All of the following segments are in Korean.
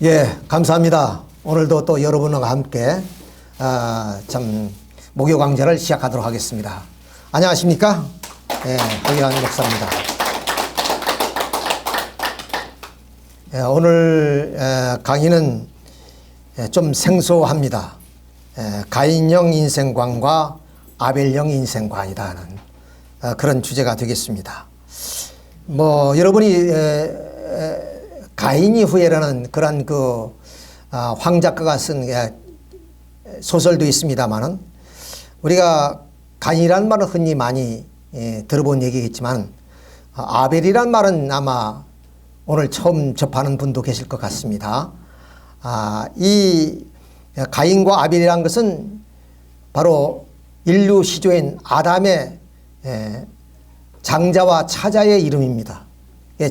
예, 감사합니다. 오늘도 또 여러분과 함께 목요 강좌를 시작하도록 하겠습니다. 안녕하십니까? 예, 허기환 목사입니다. 예, 오늘 강의는 좀 생소합니다. 가인형 인생관과 아벨형 인생관이라는 그런 주제가 되겠습니다. 여러분이 가인이 후예라는 그런 황 작가가 쓴 소설도 있습니다만은, 우리가 가인이라는 말은 흔히 많이 들어본 얘기겠지만, 아벨이란 말은 아마 오늘 처음 접하는 분도 계실 것 같습니다. 이 가인과 아벨이란 것은 바로 인류 시조인 아담의 장자와 차자의 이름입니다.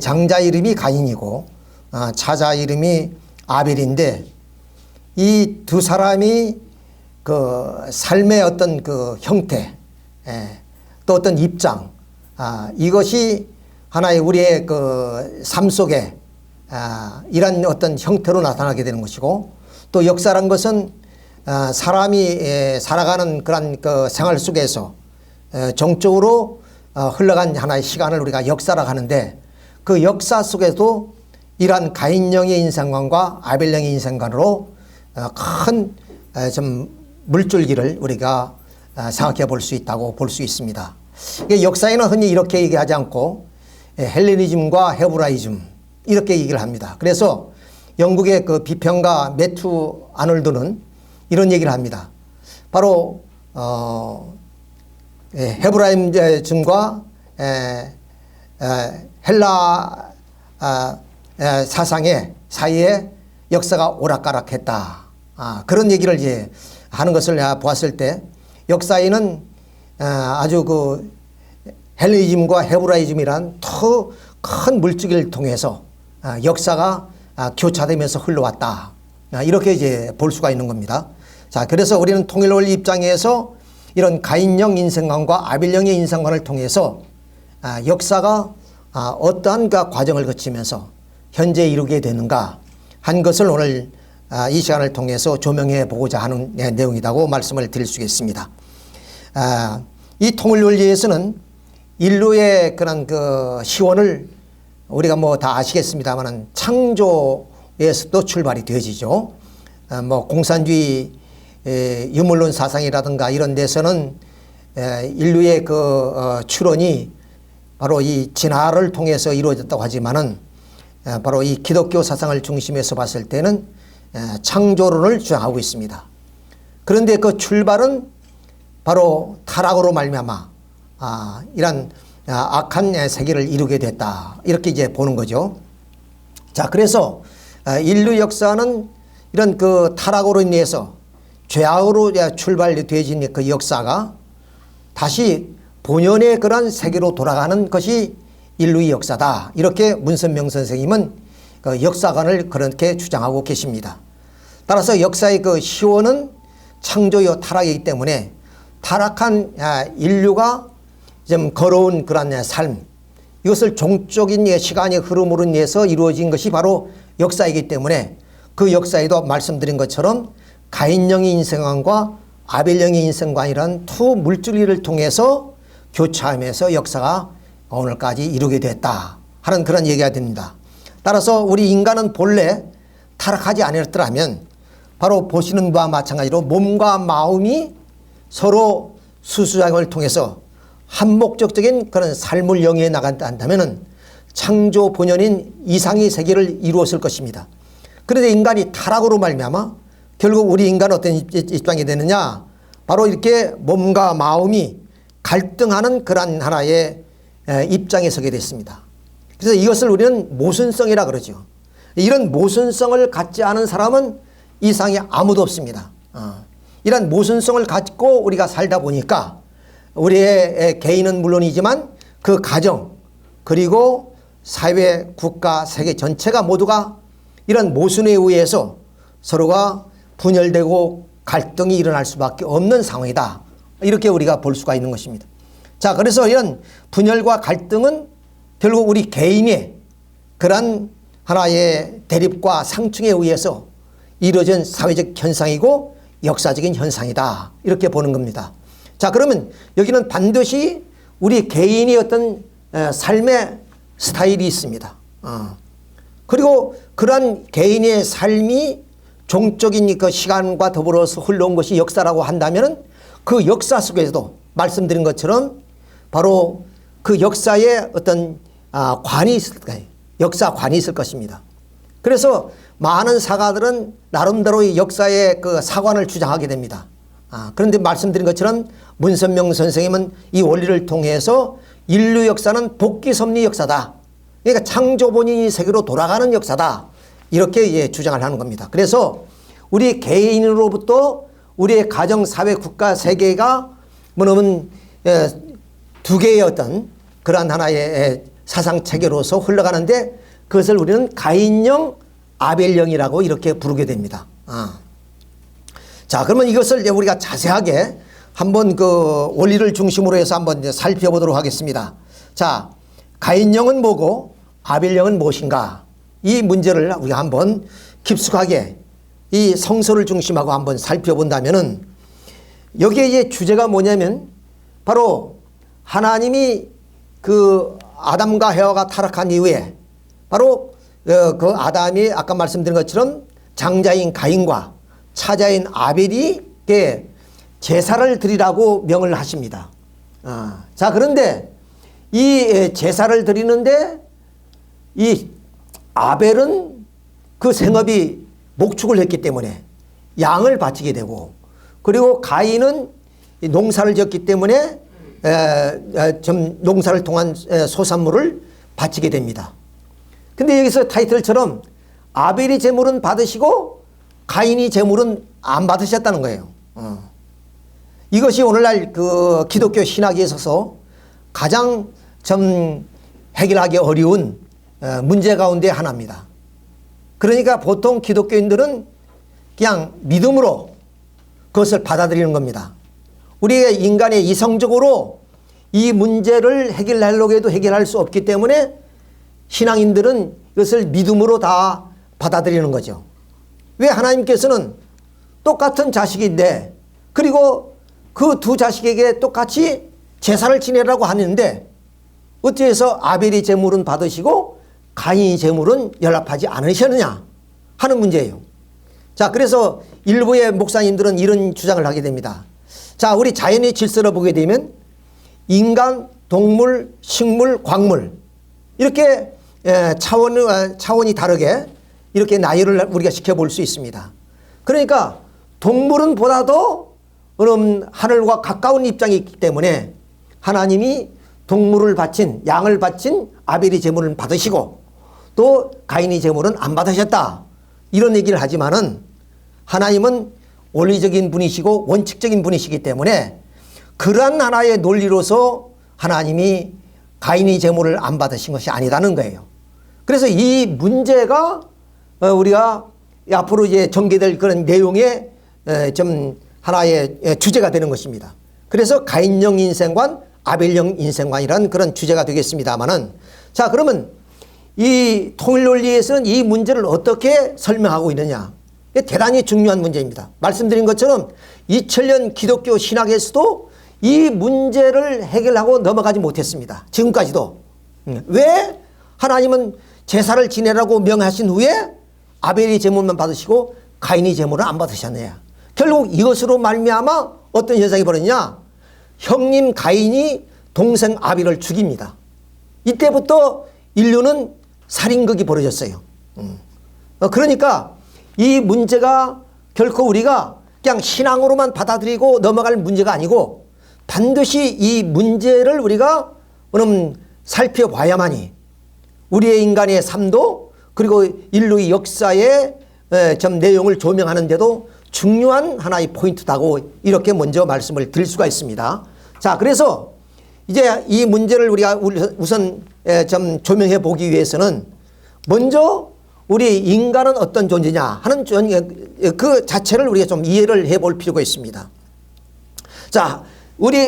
장자 이름이 가인이고 차자 이름이 아벨인데, 이 두 사람이 그 삶의 어떤 그 형태, 또 어떤 입장, 이것이 하나의 우리의 그 삶 속에 이런 어떤 형태로 나타나게 되는 것이고, 또 역사란 것은 사람이 살아가는 그런 그 생활 속에서 정적으로 흘러간 하나의 시간을 우리가 역사라고 하는데, 그 역사 속에도 이러한 가인형의 인생관과 아벨형의 인생관으로 큰 물줄기를 우리가 생각해 볼 수 있다고 볼 수 있습니다. 역사에는 흔히 이렇게 얘기하지 않고 헬레니즘과 헤브라이즘 이렇게 얘기를 합니다. 그래서 영국의 그 비평가 매튜 아놀드는 이런 얘기를 합니다. 바로 헤브라이즘과 헬라 사상의 사이에 역사가 오락가락했다. 그런 얘기를 이제 하는 것을 보았을 때, 역사에는 아주 그 헬레니즘과 헤브라이즘이란 더 큰 물줄기를 통해서 역사가 교차되면서 흘러왔다. 이렇게 이제 볼 수가 있는 겁니다. 자, 그래서 우리는 통일론리 입장에서 이런 가인형 인생관과 아벨형의 인생관을 통해서 역사가 어떠한 그 과정을 거치면서 현재 이루게 되는가 한 것을 오늘 이 시간을 통해서 조명해 보고자 하는 내용이라고 말씀을 드릴 수 있겠습니다. 이 통일론리에서는 인류의 그런 그 시원을 우리가 다 아시겠습니다만은 창조에서도 출발이 되어지죠. 공산주의 유물론 사상이라든가 이런 데서는 인류의 그 출현이 바로 이 진화를 통해서 이루어졌다고 하지만은, 바로 이 기독교 사상을 중심에서 봤을 때는 창조론을 주장하고 있습니다. 그런데 그 출발은 바로 타락으로 말미암아 이런 악한 세계를 이루게 됐다, 이렇게 이제 보는 거죠. 자, 그래서 인류 역사는 이런 그 타락으로 인해서 죄악으로 출발되어진 그 역사가 다시 본연의 그런 세계로 돌아가는 것이 인류의 역사다, 이렇게 문선명 선생님은 그 역사관을 그렇게 주장하고 계십니다. 따라서 역사의 그 시원은 창조요 타락이기 때문에, 타락한 인류가 좀 걸어온 그런 삶, 이것을 종적인 시간의 흐름으로 인해서 이루어진 것이 바로 역사이기 때문에, 그 역사에도 말씀드린 것처럼 가인형의 인생관과 아벨형의 인생관이라는 두 물줄기를 통해서 교차하면서 역사가 오늘까지 이루게 됐다 하는 그런 얘기가 됩니다. 따라서 우리 인간은 본래 타락하지 않았더라면, 바로 보시는 바와 마찬가지로 몸과 마음이 서로 수수작용을 통해서 한목적적인 그런 삶을 영위해 나간다면 창조 본연인 이상의 세계를 이루었을 것입니다. 그런데 인간이 타락으로 말미암아 결국 우리 인간은 어떤 입장이 되느냐, 바로 이렇게 몸과 마음이 갈등하는 그런 하나의 입장에 서게 됐습니다. 그래서 이것을 우리는 모순성이라 그러죠. 이런 모순성을 갖지 않은 사람은 이 세상에 아무도 없습니다. 이런 모순성을 갖고 우리가 살다 보니까 우리의 개인은 물론이지만 그 가정, 그리고 사회, 국가, 세계 전체가 모두가 이런 모순에 의해서 서로가 분열되고 갈등이 일어날 수밖에 없는 상황이다, 이렇게 우리가 볼 수가 있는 것입니다. 자, 그래서 이런 분열과 갈등은 결국 우리 개인의 그런 하나의 대립과 상충에 의해서 이루어진 사회적 현상이고 역사적인 현상이다. 이렇게 보는 겁니다. 자, 그러면 여기는 반드시 우리 개인의 어떤 삶의 스타일이 있습니다. 그리고 그러한 개인의 삶이 종적인 그 시간과 더불어서 흘러온 것이 역사라고 한다면 그 역사 속에서도 말씀드린 것처럼 바로 그 역사에 어떤 관이 있을 거예요. 역사관이 있을 것입니다. 그래서 많은 사가들은 나름대로의 역사의 그 사관을 주장하게 됩니다. 그런데 말씀드린 것처럼 문선명 선생님은 이 원리를 통해서 인류 역사는 복귀섭리 역사다. 그러니까 창조본인이 세계로 돌아가는 역사다. 이렇게 주장을 하는 겁니다. 그래서 우리 개인으로부터 우리의 가정, 사회, 국가, 세계가 뭐냐면 두 개의 어떤 그러한 하나의 사상 체계로서 흘러가는데 그것을 우리는 가인령, 아벨령이라고 이렇게 부르게 됩니다. 자, 그러면 이것을 우리가 자세하게 한번 그 원리를 중심으로 해서 한번 살펴보도록 하겠습니다. 자, 가인령은 뭐고 아벨령은 무엇인가? 이 문제를 우리가 한번 깊숙하게 이 성서를 중심하고 한번 살펴본다면은 여기에 이제 주제가 뭐냐면 바로 하나님이 그 아담과 해와가 타락한 이후에 바로 그 아담이 아까 말씀드린 것처럼 장자인 가인과 차자인 아벨이 제사를 드리라고 명을 하십니다. 자, 그런데 이 제사를 드리는데 이 아벨은 그 생업이 목축을 했기 때문에 양을 바치게 되고 그리고 가인은 농사를 지었기 때문에 좀 농사를 통한 소산물을 바치게 됩니다. 근데 여기서 타이틀처럼 아벨이 제물은 받으시고 가인이 제물은 안 받으셨다는 거예요. 이것이 오늘날 그 기독교 신학에 있어서 가장 좀 해결하기 어려운 문제 가운데 하나입니다. 그러니까 보통 기독교인들은 그냥 믿음으로 그것을 받아들이는 겁니다. 우리의 인간의 이성적으로 이 문제를 해결하려고 해도 해결할 수 없기 때문에 신앙인들은 이것을 믿음으로 다 받아들이는 거죠. 왜 하나님께서는 똑같은 자식인데 그리고 그 두 자식에게 똑같이 제사를 지내라고 하는데 어찌해서 아벨이 제물은 받으시고 가인이 제물은 연락하지 않으셨느냐 하는 문제예요. 자, 그래서 일부의 목사님들은 이런 주장을 하게 됩니다. 자, 우리 자연의 질서를 보게 되면 인간, 동물, 식물, 광물 이렇게 차원이 다르게 이렇게 나열을 우리가 시켜볼 수 있습니다. 그러니까 동물은 보다도 하늘과 가까운 입장이 있기 때문에 하나님이 동물을 바친 양을 바친 아벨이 제물을 받으시고 또 가인이 제물은 안 받으셨다 이런 얘기를 하지만은 하나님은 원리적인 분이시고 원칙적인 분이시기 때문에 그러한 하나의 논리로서 하나님이 가인이 제물을 안 받으신 것이 아니라는 거예요. 그래서 이 문제가 우리가 앞으로 이제 전개될 그런 내용의 좀 하나의 주제가 되는 것입니다. 그래서 가인령 인생관, 아벨령 인생관이라는 그런 주제가 되겠습니다만은 자, 그러면 이 통일 논리에서는 이 문제를 어떻게 설명하고 있느냐? 대단히 중요한 문제입니다. 말씀드린 것처럼 2000년 기독교 신학에서도 이 문제를 해결하고 넘어가지 못했습니다. 지금까지도. 왜 하나님은 제사를 지내라고 명하신 후에 아벨이 제물만 받으시고 가인이 제물을 안 받으셨느냐? 결국 이것으로 말미암아 어떤 현상이 벌어지냐? 형님 가인이 동생 아벨을 죽입니다. 이때부터 인류는 살인극이 벌어졌어요. 그러니까 이 문제가 결코 우리가 그냥 신앙으로만 받아들이고 넘어갈 문제가 아니고 반드시 이 문제를 우리가 살펴봐야만이 우리의 인간의 삶도 그리고 인류의 역사의 좀 내용을 조명하는데도 중요한 하나의 포인트다고 이렇게 먼저 말씀을 드릴 수가 있습니다. 자, 그래서 이제 이 문제를 우리가 우선 좀 조명해 보기 위해서는 먼저 우리 인간은 어떤 존재냐 하는 그 자체를 우리가 좀 이해를 해볼 필요가 있습니다. 자, 우리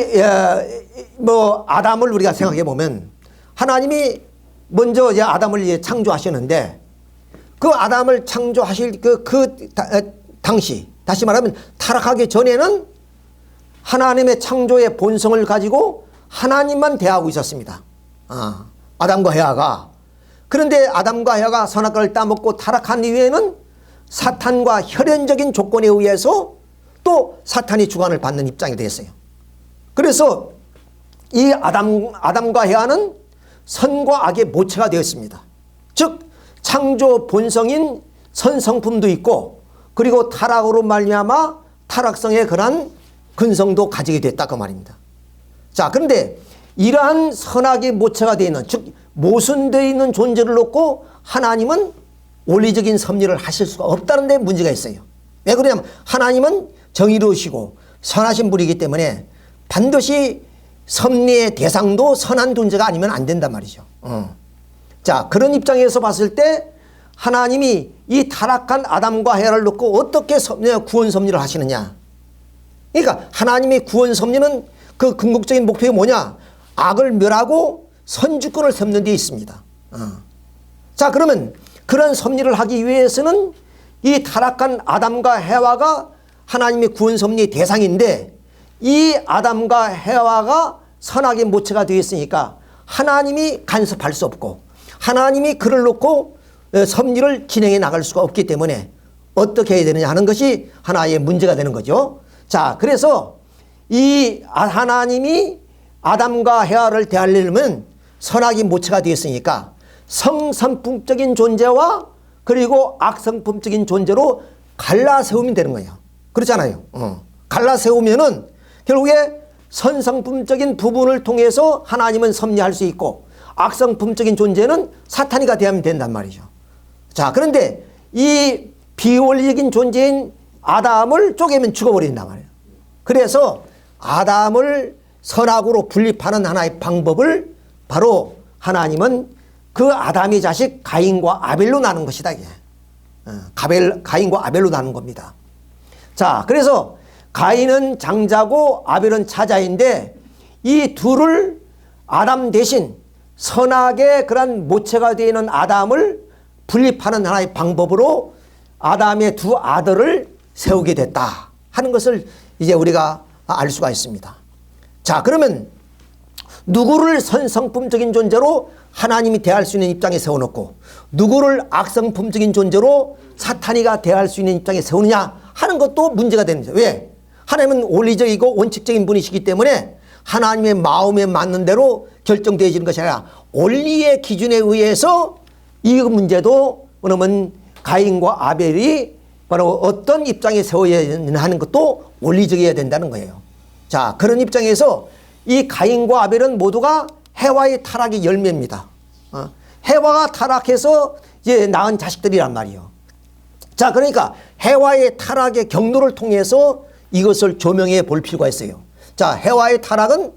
아담을 우리가 생각해 보면 하나님이 먼저 이제 아담을 창조하셨는데 그 아담을 창조하실 당시, 다시 말하면 타락하기 전에는 하나님의 창조의 본성을 가지고 하나님만 대하고 있었습니다. 아담과 헤아가. 그런데 아담과 헤아가 선악과를 따먹고 타락한 이후에는 사탄과 혈연적인 조건에 의해서 또 사탄이 주관을 받는 입장이 되었어요. 그래서 이 아담과 헤아는 선과 악의 모체가 되었습니다. 즉 창조 본성인 선성품도 있고, 그리고 타락으로 말미암아 타락성의 그런 근성도 가지게 됐다 그 말입니다. 자, 그런데 이러한 선악의 모체가 되어 있는, 즉 모순되어 있는 존재를 놓고 하나님은 원리적인 섭리를 하실 수가 없다는 데 문제가 있어요. 왜 그러냐면 하나님은 정의로우시고 선하신 분이기 때문에 반드시 섭리의 대상도 선한 존재가 아니면 안 된단 말이죠. 자, 그런 입장에서 봤을 때 하나님이 이 타락한 아담과 헤아를 놓고 어떻게 구원 섭리를 하시느냐. 그러니까 하나님의 구원 섭리는 그 궁극적인 목표가 뭐냐? 악을 멸하고 선주권을 세우는 데 있습니다. 자, 그러면 그런 섭리를 하기 위해서는 이 타락한 아담과 헤아가 하나님의 구원 섭리의 대상인데, 이 아담과 헤아가 선악의 모체가 되어 있으니까 하나님이 간섭할 수 없고 하나님이 그를 놓고 섭리를 진행해 나갈 수가 없기 때문에 어떻게 해야 되느냐 하는 것이 하나의 문제가 되는 거죠. 자, 그래서 이 하나님이 아담과 헤아를 대하려면 선악의 모체가 되었으니까 성선품적인 존재와 그리고 악성품적인 존재로 갈라 세우면 되는 거예요. 그렇잖아요. 갈라 세우면은 결국에 선성품적인 부분을 통해서 하나님은 섭리할 수 있고, 악성품적인 존재는 사탄이가 되면 된단 말이죠. 자, 그런데 이 비원리적인 존재인 아담을 쪼개면 죽어버린단 말이에요. 그래서 아담을 선악으로 분립하는 하나의 방법을 바로 하나님은 그 아담의 자식 가인과 아벨로 나눈 것이다. 이게. 가인과 아벨로 나눈 겁니다. 자, 그래서 가인은 장자고 아벨은 차자인데 이 둘을 아담 대신 선악의 그런 모체가 되는 아담을 분립하는 하나의 방법으로 아담의 두 아들을 세우게 됐다 하는 것을 이제 우리가 알 수가 있습니다. 자, 그러면 누구를 선성품적인 존재로 하나님이 대할 수 있는 입장에 세워놓고 누구를 악성품적인 존재로 사탄이가 대할 수 있는 입장에 세우느냐 하는 것도 문제가 됩니다. 왜? 하나님은 원리적이고 원칙적인 분이시기 때문에 하나님의 마음에 맞는 대로 결정되어지는 것이 아니라 원리의 기준에 의해서 이 문제도 그러면 가인과 아벨이 바로 어떤 입장에 세워야 하는 것도 원리적이어야 된다는 거예요. 자, 그런 입장에서 이 가인과 아벨은 모두가 해와의 타락의 열매입니다. 해와가 타락해서 이제 낳은 자식들이란 말이에요. 자, 그러니까 해와의 타락의 경로를 통해서 이것을 조명해 볼 필요가 있어요. 자, 해와의 타락은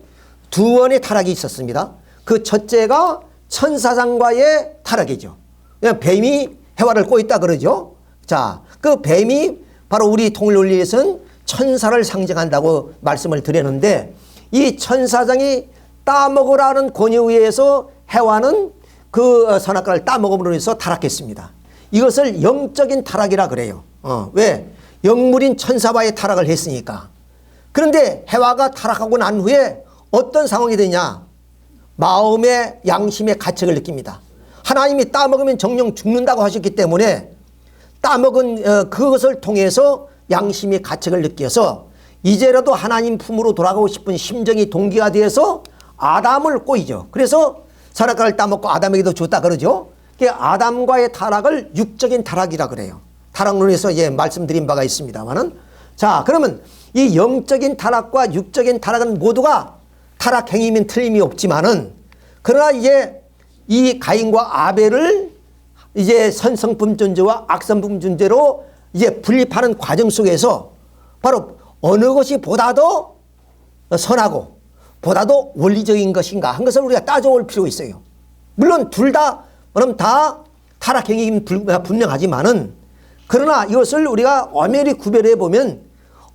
두 번의 타락이 있었습니다. 그 첫째가 천사장과의 타락이죠. 뱀이 해와를 꼬있다 그러죠. 자, 그 뱀이 바로 우리 통일논리에서는 천사를 상징한다고 말씀을 드렸는데, 이 천사장이 따먹으라는 권유에 의해서 해와는 그 선악과를 따먹음으로 해서 타락했습니다. 이것을 영적인 타락이라 그래요. 왜? 영물인 천사와의 타락을 했으니까. 그런데 해와가 타락하고 난 후에 어떤 상황이 되냐? 마음의 양심의 가책을 느낍니다. 하나님이 따먹으면 정령 죽는다고 하셨기 때문에 따먹은 그것을 통해서 양심의 가책을 느껴서 이제라도 하나님 품으로 돌아가고 싶은 심정이 동기가 되어서 아담을 꼬이죠. 그래서 선악과를 따먹고 아담에게도 줬다 그러죠. 아담과의 타락을 육적인 타락이라 그래요. 타락론에서 이제 말씀드린 바가 있습니다만은, 자, 그러면 이 영적인 타락과 육적인 타락은 모두가 타락 행위면 틀림이 없지만은, 그러나 이제 이 가인과 아벨을 이제 선성품 존재와 악성품 존재로 이제 분립하는 과정 속에서 바로 어느 것이 보다 더 선하고 보다 더 원리적인 것인가 한 것을 우리가 따져볼 필요가 있어요. 물론 둘 다 그럼 다 타락 행위는 분명하지만은, 그러나 이것을 우리가 엄연히 구별해 보면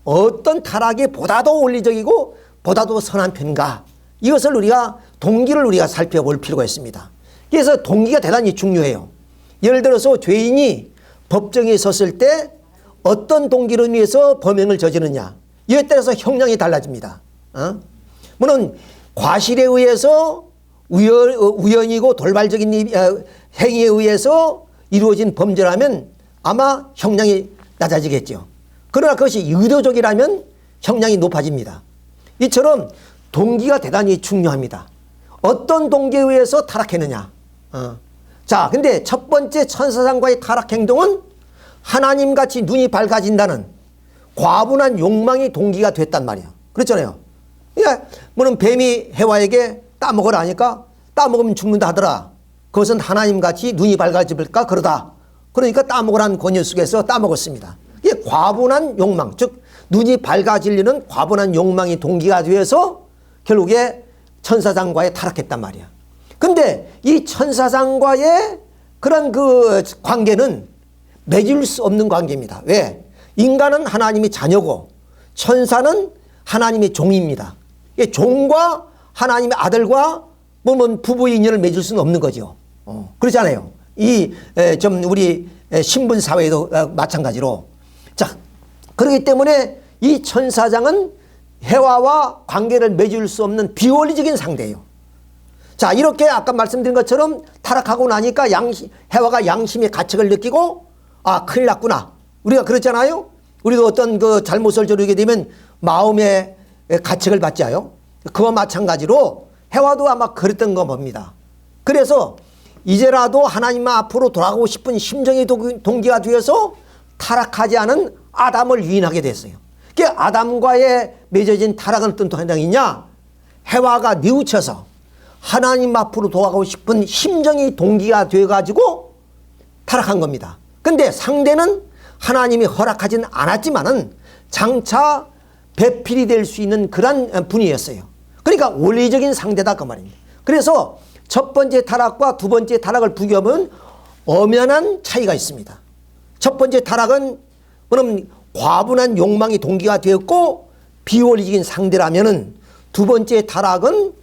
어떤 타락이 보다 더 원리적이고 보다 더 선한 편인가, 이것을 우리가 동기를 우리가 살펴볼 필요가 있습니다. 그래서 동기가 대단히 중요해요. 예를 들어서 죄인이 법정에 섰을 때 어떤 동기로 인해서 범행을 저지르느냐, 이에 따라서 형량이 달라집니다. 물론 과실에 의해서 우연이고 돌발적인 행위에 의해서 이루어진 범죄라면 아마 형량이 낮아지겠죠. 그러나 그것이 의도적이라면 형량이 높아집니다. 이처럼 동기가 대단히 중요합니다. 어떤 동기에 의해서 타락했느냐. 자, 근데 첫 번째 천사장과의 타락 행동은 하나님같이 눈이 밝아진다는 과분한 욕망이 동기가 됐단 말이에요. 그렇잖아요. 그러니까 물론 뱀이 해와에게 따먹으라 하니까 따먹으면 죽는다 하더라. 그것은 하나님같이 눈이 밝아질까 그러다. 그러니까 따먹으라는 권유 속에서 따먹었습니다. 이게 과분한 욕망, 즉 눈이 밝아지려는 과분한 욕망이 동기가 되어서 결국에 천사장과의 타락했단 말이야. 근데 이 천사장과의 그런 그 관계는 맺을 수 없는 관계입니다. 왜? 인간은 하나님의 자녀고 천사는 하나님의 종입니다. 종과 하나님의 아들과 부부의 인연을 맺을 수는 없는 거죠. 그렇잖아요. 우리 신분 사회도 마찬가지로. 자, 그렇기 때문에 이 천사장은 해와와 관계를 맺을 수 없는 비원리적인 상대예요. 자, 이렇게 아까 말씀드린 것처럼 타락하고 나니까 해와가 양심의 가책을 느끼고 큰일 났구나. 우리가 그렇잖아요. 우리도 어떤 그 잘못을 저지르게 되면 마음의 가책을 받잖아요. 그와 마찬가지로 해와도 아마 그랬던 거 봅니다. 그래서 이제라도 하나님 앞으로 돌아가고 싶은 심정의 동기가 되어서 타락하지 않은 아담을 유인하게 됐어요. 그 아담과의 맺어진 타락은 어떤 현상이냐? 해와가 뉘우쳐서 하나님 앞으로 돌아가고 싶은 심정의 동기가 되어가지고 타락한 겁니다. 근데 상대는 하나님이 허락하진 않았지만은 장차 배필이 될 수 있는 그런 분이었어요. 그러니까 원리적인 상대다 그 말입니다. 그래서 첫 번째 타락과 두 번째 타락을 비교하면 엄연한 차이가 있습니다. 첫 번째 타락은 그럼 과분한 욕망이 동기가 되었고 비원리적인 상대라면은 두 번째 타락은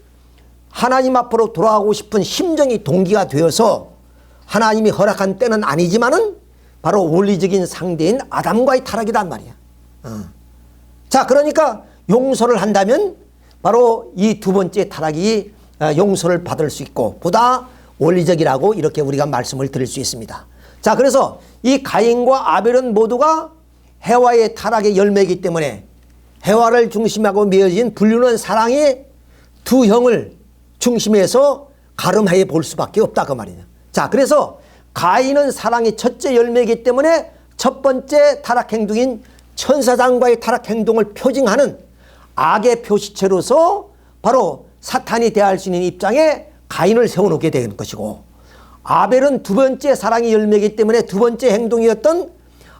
하나님 앞으로 돌아가고 싶은 심정이 동기가 되어서 하나님이 허락한 때는 아니지만은 바로 원리적인 상대인 아담과의 타락이란 말이야. 자, 그러니까 용서를 한다면 바로 이 두 번째 타락이 용서를 받을 수 있고 보다 원리적이라고 이렇게 우리가 말씀을 드릴 수 있습니다. 자, 그래서 이 가인과 아벨은 모두가 해와의 타락의 열매이기 때문에 해와를 중심하고 맺어진 불륜한 사랑의 두 형을 중심해서 가름하여 볼 수밖에 없다 그 말이에요. 자, 그래서 가인은 사랑의 첫째 열매이기 때문에 첫 번째 타락 행동인 천사장과의 타락 행동을 표징하는 악의 표시체로서 바로 사탄이 대할 수 있는 입장에 가인을 세워놓게 되는 것이고, 아벨은 두 번째 사랑의 열매이기 때문에 두 번째 행동이었던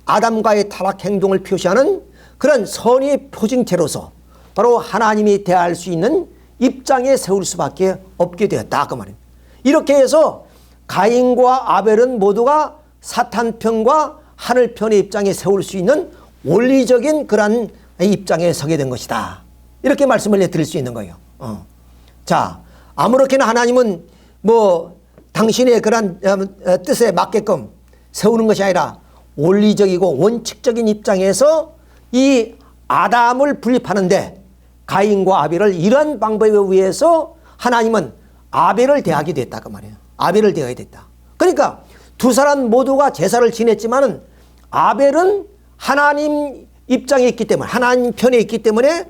아담과의 타락 행동을 표시하는 그런 선의 표징체로서 바로 하나님이 대할 수 있는 입장에 세울 수밖에 없게 되었다 그 말입니다. 이렇게 해서 가인과 아벨은 모두가 사탄 편과 하늘 편의 입장에 세울 수 있는 원리적인 그런 입장에 서게 된 것이다. 이렇게 말씀을 드릴 수 있는 거예요. 자, 아무렇게나 하나님은 당신의 그런 뜻에 맞게끔 세우는 것이 아니라 원리적이고 원칙적인 입장에서 이 아담을 분립하는데 가인과 아벨을 이런 방법에 의해서 하나님은 아벨을 대하게 됐다 그 말이에요. 아벨을 대하게 됐다. 그러니까 두 사람 모두가 제사를 지냈지만은 아벨은 하나님 입장에 있기 때문에 하나님 편에 있기 때문에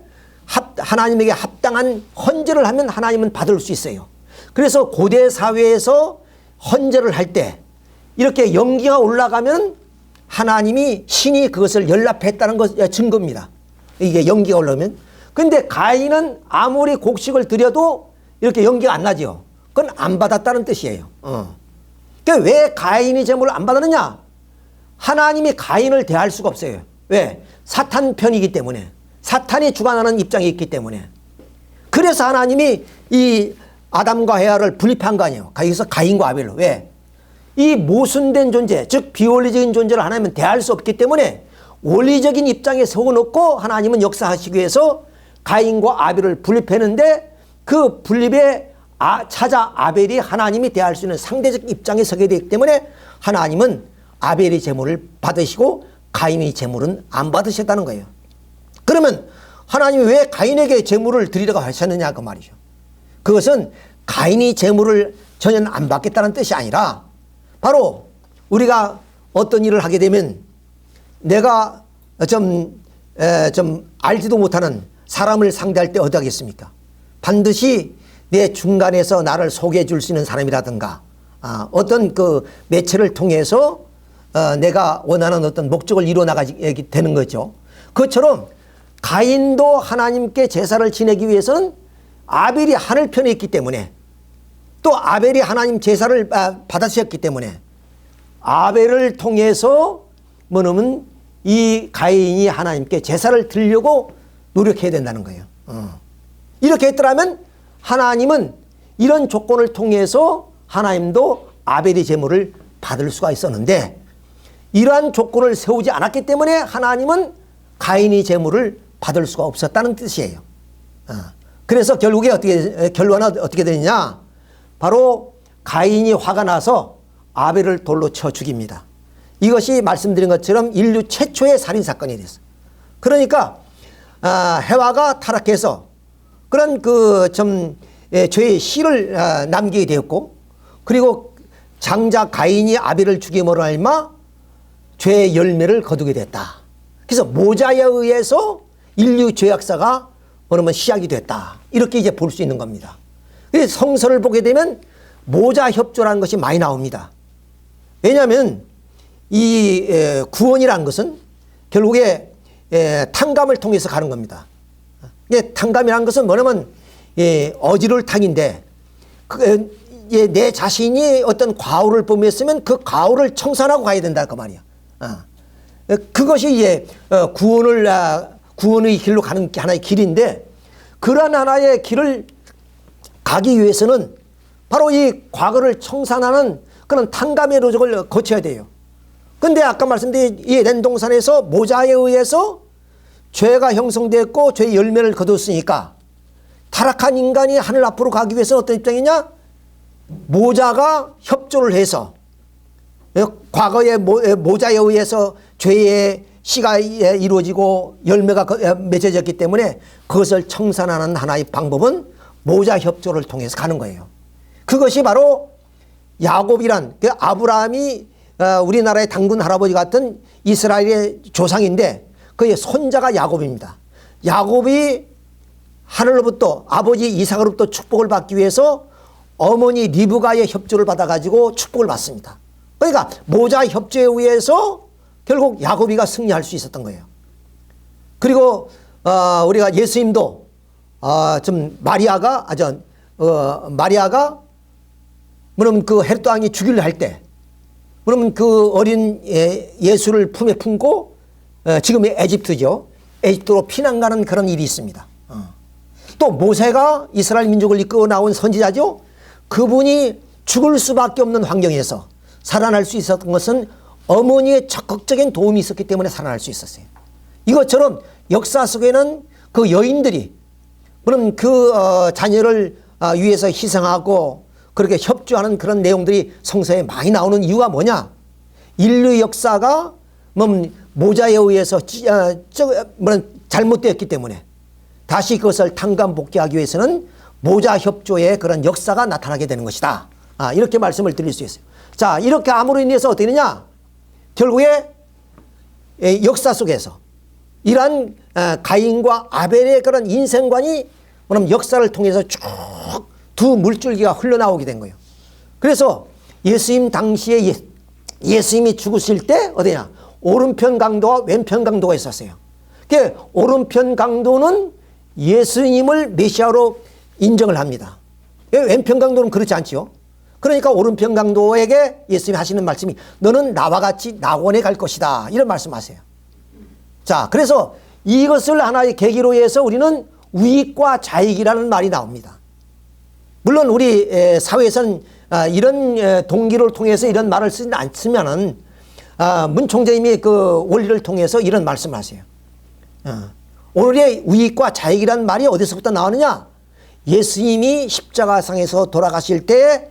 하나님에게 합당한 헌제를 하면 하나님은 받을 수 있어요. 그래서 고대 사회에서 헌제를 할 때 이렇게 연기가 올라가면 하나님이 신이 그것을 연락했다는 것 증거입니다. 이게 연기가 올라오면. 근데 가인은 아무리 곡식을 드려도 이렇게 연기가 안 나죠. 그건 안 받았다는 뜻이에요. 그러니까 왜 가인이 제물을 안 받았느냐? 하나님이 가인을 대할 수가 없어요. 왜? 사탄 편이기 때문에. 사탄이 주관하는 입장이 있기 때문에. 그래서 하나님이 이 아담과 헤아를 분립한 거 아니에요. 여기서 가인과 아벨로. 왜? 이 모순된 존재, 즉 비원리적인 존재를 하나님은 대할 수 없기 때문에 원리적인 입장에 세워놓고 하나님은 역사하시기 위해서 가인과 아벨을 분립했는데 그 분립에 찾아 아벨이 하나님이 대할 수 있는 상대적 입장에 서게 되기 때문에 하나님은 아벨의 제물을 받으시고 가인의 제물은 안 받으셨다는 거예요. 그러면 하나님이 왜 가인에게 제물을 드리라고 하셨느냐 그 말이죠. 그것은 가인이 제물을 전혀 안 받겠다는 뜻이 아니라 바로 우리가 어떤 일을 하게 되면 내가 좀 알지도 못하는 사람을 상대할 때 어떠하겠습니까? 반드시 내 중간에서 나를 소개해 줄 수 있는 사람이라든가 어떤 그 매체를 통해서 내가 원하는 어떤 목적을 이루어 나가게 되는 거죠. 그것처럼 가인도 하나님께 제사를 지내기 위해서는 아벨이 하늘 편에 있기 때문에 또 아벨이 하나님 제사를 받으셨기 때문에 아벨을 통해서 뭐냐면 이 가인이 하나님께 제사를 드리려고 노력해야 된다는 거예요. 이렇게 했더라면 하나님은 이런 조건을 통해서 하나님도 아벨의 제물을 받을 수가 있었는데 이러한 조건을 세우지 않았기 때문에 하나님은 가인의 제물을 받을 수가 없었다는 뜻이에요. 그래서 결국에 결론은 어떻게 되느냐? 바로 가인이 화가 나서 아벨을 돌로 쳐 죽입니다. 이것이 말씀드린 것처럼 인류 최초의 살인사건이 됐어요. 그러니까 해와가 타락해서 그런 죄의 씨를 남기게 되었고 그리고 장자 가인이 아벨을 죽임으로 말미암아 죄의 열매를 거두게 됐다. 그래서 모자에 의해서 인류 죄악사가 뭐냐면 시작이 됐다. 이렇게 이제 볼 수 있는 겁니다. 그래서 성서를 보게 되면 모자 협조라는 것이 많이 나옵니다. 왜냐하면 이 구원이라는 것은 결국에 탕감을 통해서 가는 겁니다. 탕감이라는 것은 뭐냐면 어지러울 탕인데 내 자신이 어떤 과오를 범했으면 그 과오를 청산하고 가야 된다 그 말이야. 그것이 이제 구원의 길로 가는 하나의 길인데 그러한 하나의 길을 가기 위해서는 바로 이 과거를 청산하는 그런 탕감의 노력을 거쳐야 돼요. 근데 아까 말씀드린 이 에덴 동산에서 모자에 의해서 죄가 형성됐고 죄의 열매를 거뒀으니까 타락한 인간이 하늘 앞으로 가기 위해서 어떤 입장이냐? 모자가 협조를 해서 과거의 모자에 의해서 죄의 씨가 이루어지고 열매가 맺어졌기 때문에 그것을 청산하는 하나의 방법은 모자 협조를 통해서 가는 거예요. 그것이 바로 야곱이란 아브라함이 우리나라의 당군 할아버지 같은 이스라엘의 조상인데 그의 손자가 야곱입니다. 야곱이 하늘로부터 아버지 이삭으로부터 축복을 받기 위해서 어머니 리브가의 협조를 받아가지고 축복을 받습니다. 그러니까 모자 협조에 의해서 결국 야곱이가 승리할 수 있었던 거예요. 그리고 우리가 예수님도 마리아가 그러면 그 헤롯 왕이 죽이려 할 때 그러면 그 어린 예수를 품에 품고 지금의 에집트죠. 에집트로 피난 가는 그런 일이 있습니다. 또 모세가 이스라엘 민족을 이끌어 나온 선지자죠. 그분이 죽을 수밖에 없는 환경에서 살아날 수 있었던 것은 어머니의 적극적인 도움이 있었기 때문에 살아날 수 있었어요. 이것처럼 역사 속에는 그 여인들이 그런 자녀를 위해서 희생하고 그렇게 협조하는 그런 내용들이 성서에 많이 나오는 이유가 뭐냐? 인류 역사가 모자에 의해서 잘못되었기 때문에 다시 그것을 탕감복귀하기 위해서는 모자 협조의 그런 역사가 나타나게 되는 것이다. 이렇게 말씀을 드릴 수 있어요. 자, 이렇게 함으로 인해서 어떻게 되느냐? 결국에 역사 속에서 이러한 가인과 아벨의 그런 인생관이 역사를 통해서 쭉 두 물줄기가 흘러나오게 된 거예요. 그래서 예수님 당시에 예수님이 죽으실 때 어디냐? 오른편 강도와 왼편 강도가 있었어요. 그 오른편 강도는 예수님을 메시아로 인정을 합니다. 왼편 강도는 그렇지 않지요. 그러니까 오른편 강도에게 예수님이 하시는 말씀이 너는 나와 같이 낙원에 갈 것이다. 이런 말씀하세요. 자, 그래서 이것을 하나의 계기로 해서 우리는 우익과 좌익이라는 말이 나옵니다. 물론 우리 사회에서는 이런 동기를 통해서 이런 말을 쓰지 않으면은 문 총재님이 그 원리를 통해서 이런 말씀을 하세요. 오늘의 우익과 좌익이라는 말이 어디서부터 나오느냐? 예수님이 십자가상에서 돌아가실 때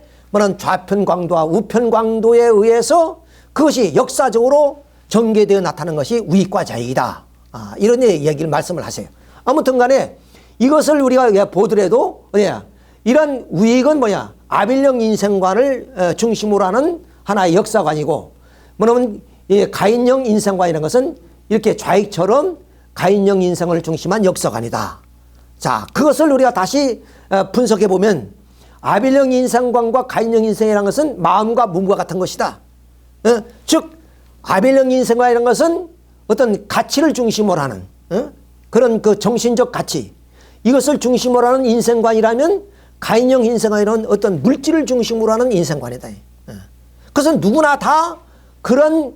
좌편 광도와 우편 광도에 의해서 그것이 역사적으로 전개되어 나타나는 것이 우익과 좌익이다. 이런 얘기를 말씀을 하세요. 아무튼 간에 이것을 우리가 보더라도 이런 우익은 뭐냐? 아벨령 인생관을 중심으로 하는 하나의 역사관이고, 뭐냐면 가인형 인생관이라는 것은 이렇게 좌익처럼 가인형 인생을 중심한 역사관이다. 자, 그것을 우리가 다시 분석해 보면 아벨령 인생관과 가인형 인생이라는 것은 마음과 몸과 같은 것이다. 즉 아벨령 인생관이라는 것은 어떤 가치를 중심으로 하는 그런 그 정신적 가치, 이것을 중심으로 하는 인생관이라면 가인형 인생관이라는 어떤 물질을 중심으로 하는 인생관이다. 그것은 누구나 다 그런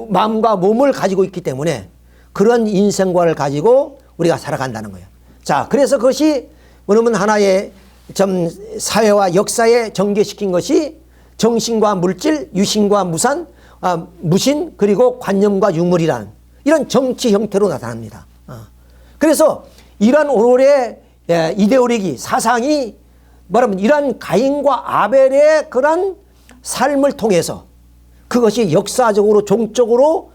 마음과 몸을 가지고 있기 때문에 그런 인생관을 가지고 우리가 살아간다는 거예요. 자, 그래서 그것이 뭐냐면 하나의 사회와 역사에 전개시킨 것이 정신과 물질, 유신과 무산, 무신, 그리고 관념과 유물이라는 이런 정치 형태로 나타납니다. 그래서 이러한 오늘의 이데올로기, 사상이 뭐냐면 이러한 가인과 아벨의 그런 삶을 통해서 그것이 역사적으로 종적으로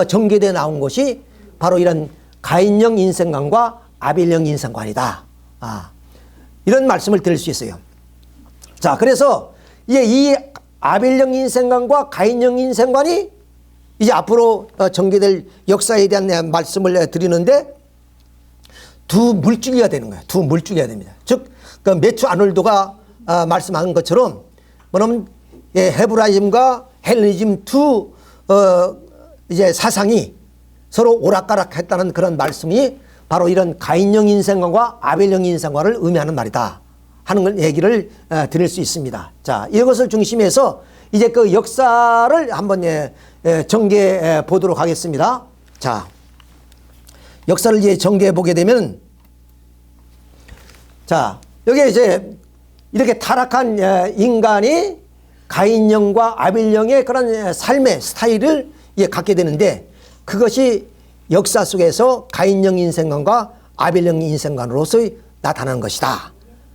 전개되어 나온 것이 바로 이런 가인형 인생관과 아벨형 인생관이다. 이런 말씀을 드릴 수 있어요. 자, 그래서 이제 이 아벨형 인생관과 가인형 인생관이 이제 앞으로 전개될 역사에 대한 말씀을 드리는데 두 물줄기가 되는 거예요. 두 물줄기가 됩니다. 즉, 그 매튜 아놀드가 말씀한 것처럼 뭐냐면 헤브라이즘과 헬레니즘 두 이제 사상이 서로 오락가락했다는 그런 말씀이 바로 이런 가인형 인생관과 아벨형 인생관을 의미하는 말이다 하는 얘기를 드릴 수 있습니다. 자, 이것을 중심해서 이제 그 역사를 한번 전개해 보도록 하겠습니다. 자, 역사를 이제 전개해 보게 되면, 자, 여기에 이제 이렇게 타락한 인간이 가인형과 아벨형의 그런 삶의 스타일을 갖게 되는데, 그것이 역사 속에서 가인형 인생관과 아벨형 인생관으로서 나타나는 것이다.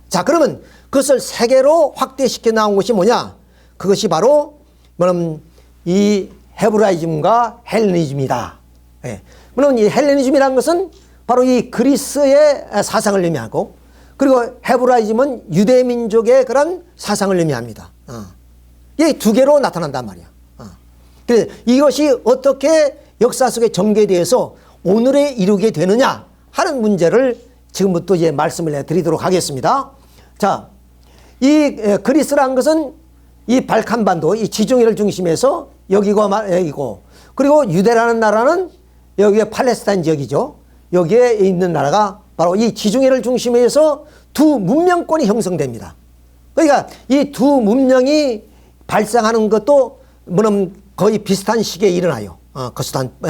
자, 그러면 그것을 세계로 확대시켜 나온 것이 뭐냐? 그것이 바로 이 헤브라이즘과 헬레니즘이다. 물론 이 헬레니즘이라는 것은 바로 이 그리스의 사상을 의미하고, 그리고 헤브라이즘은 유대 민족의 그런 사상을 의미합니다. 이 두 개로 나타난단 말이야. 그래서 이것이 어떻게 역사 속에 전개되어서 오늘에 이루게 되느냐 하는 문제를 지금부터 이제 말씀을 드리도록 하겠습니다. 자, 이 그리스라는 것은 이 발칸반도, 이 지중해를 중심해서 여기고, 그리고 유대라는 나라는 여기에 팔레스타인 지역이죠. 여기에 있는 나라가 바로 이 지중해를 중심해서 두 문명권이 형성됩니다. 그러니까 이 두 문명이 발생하는 것도 뭐냐면 거의 비슷한 시기에 일어나요.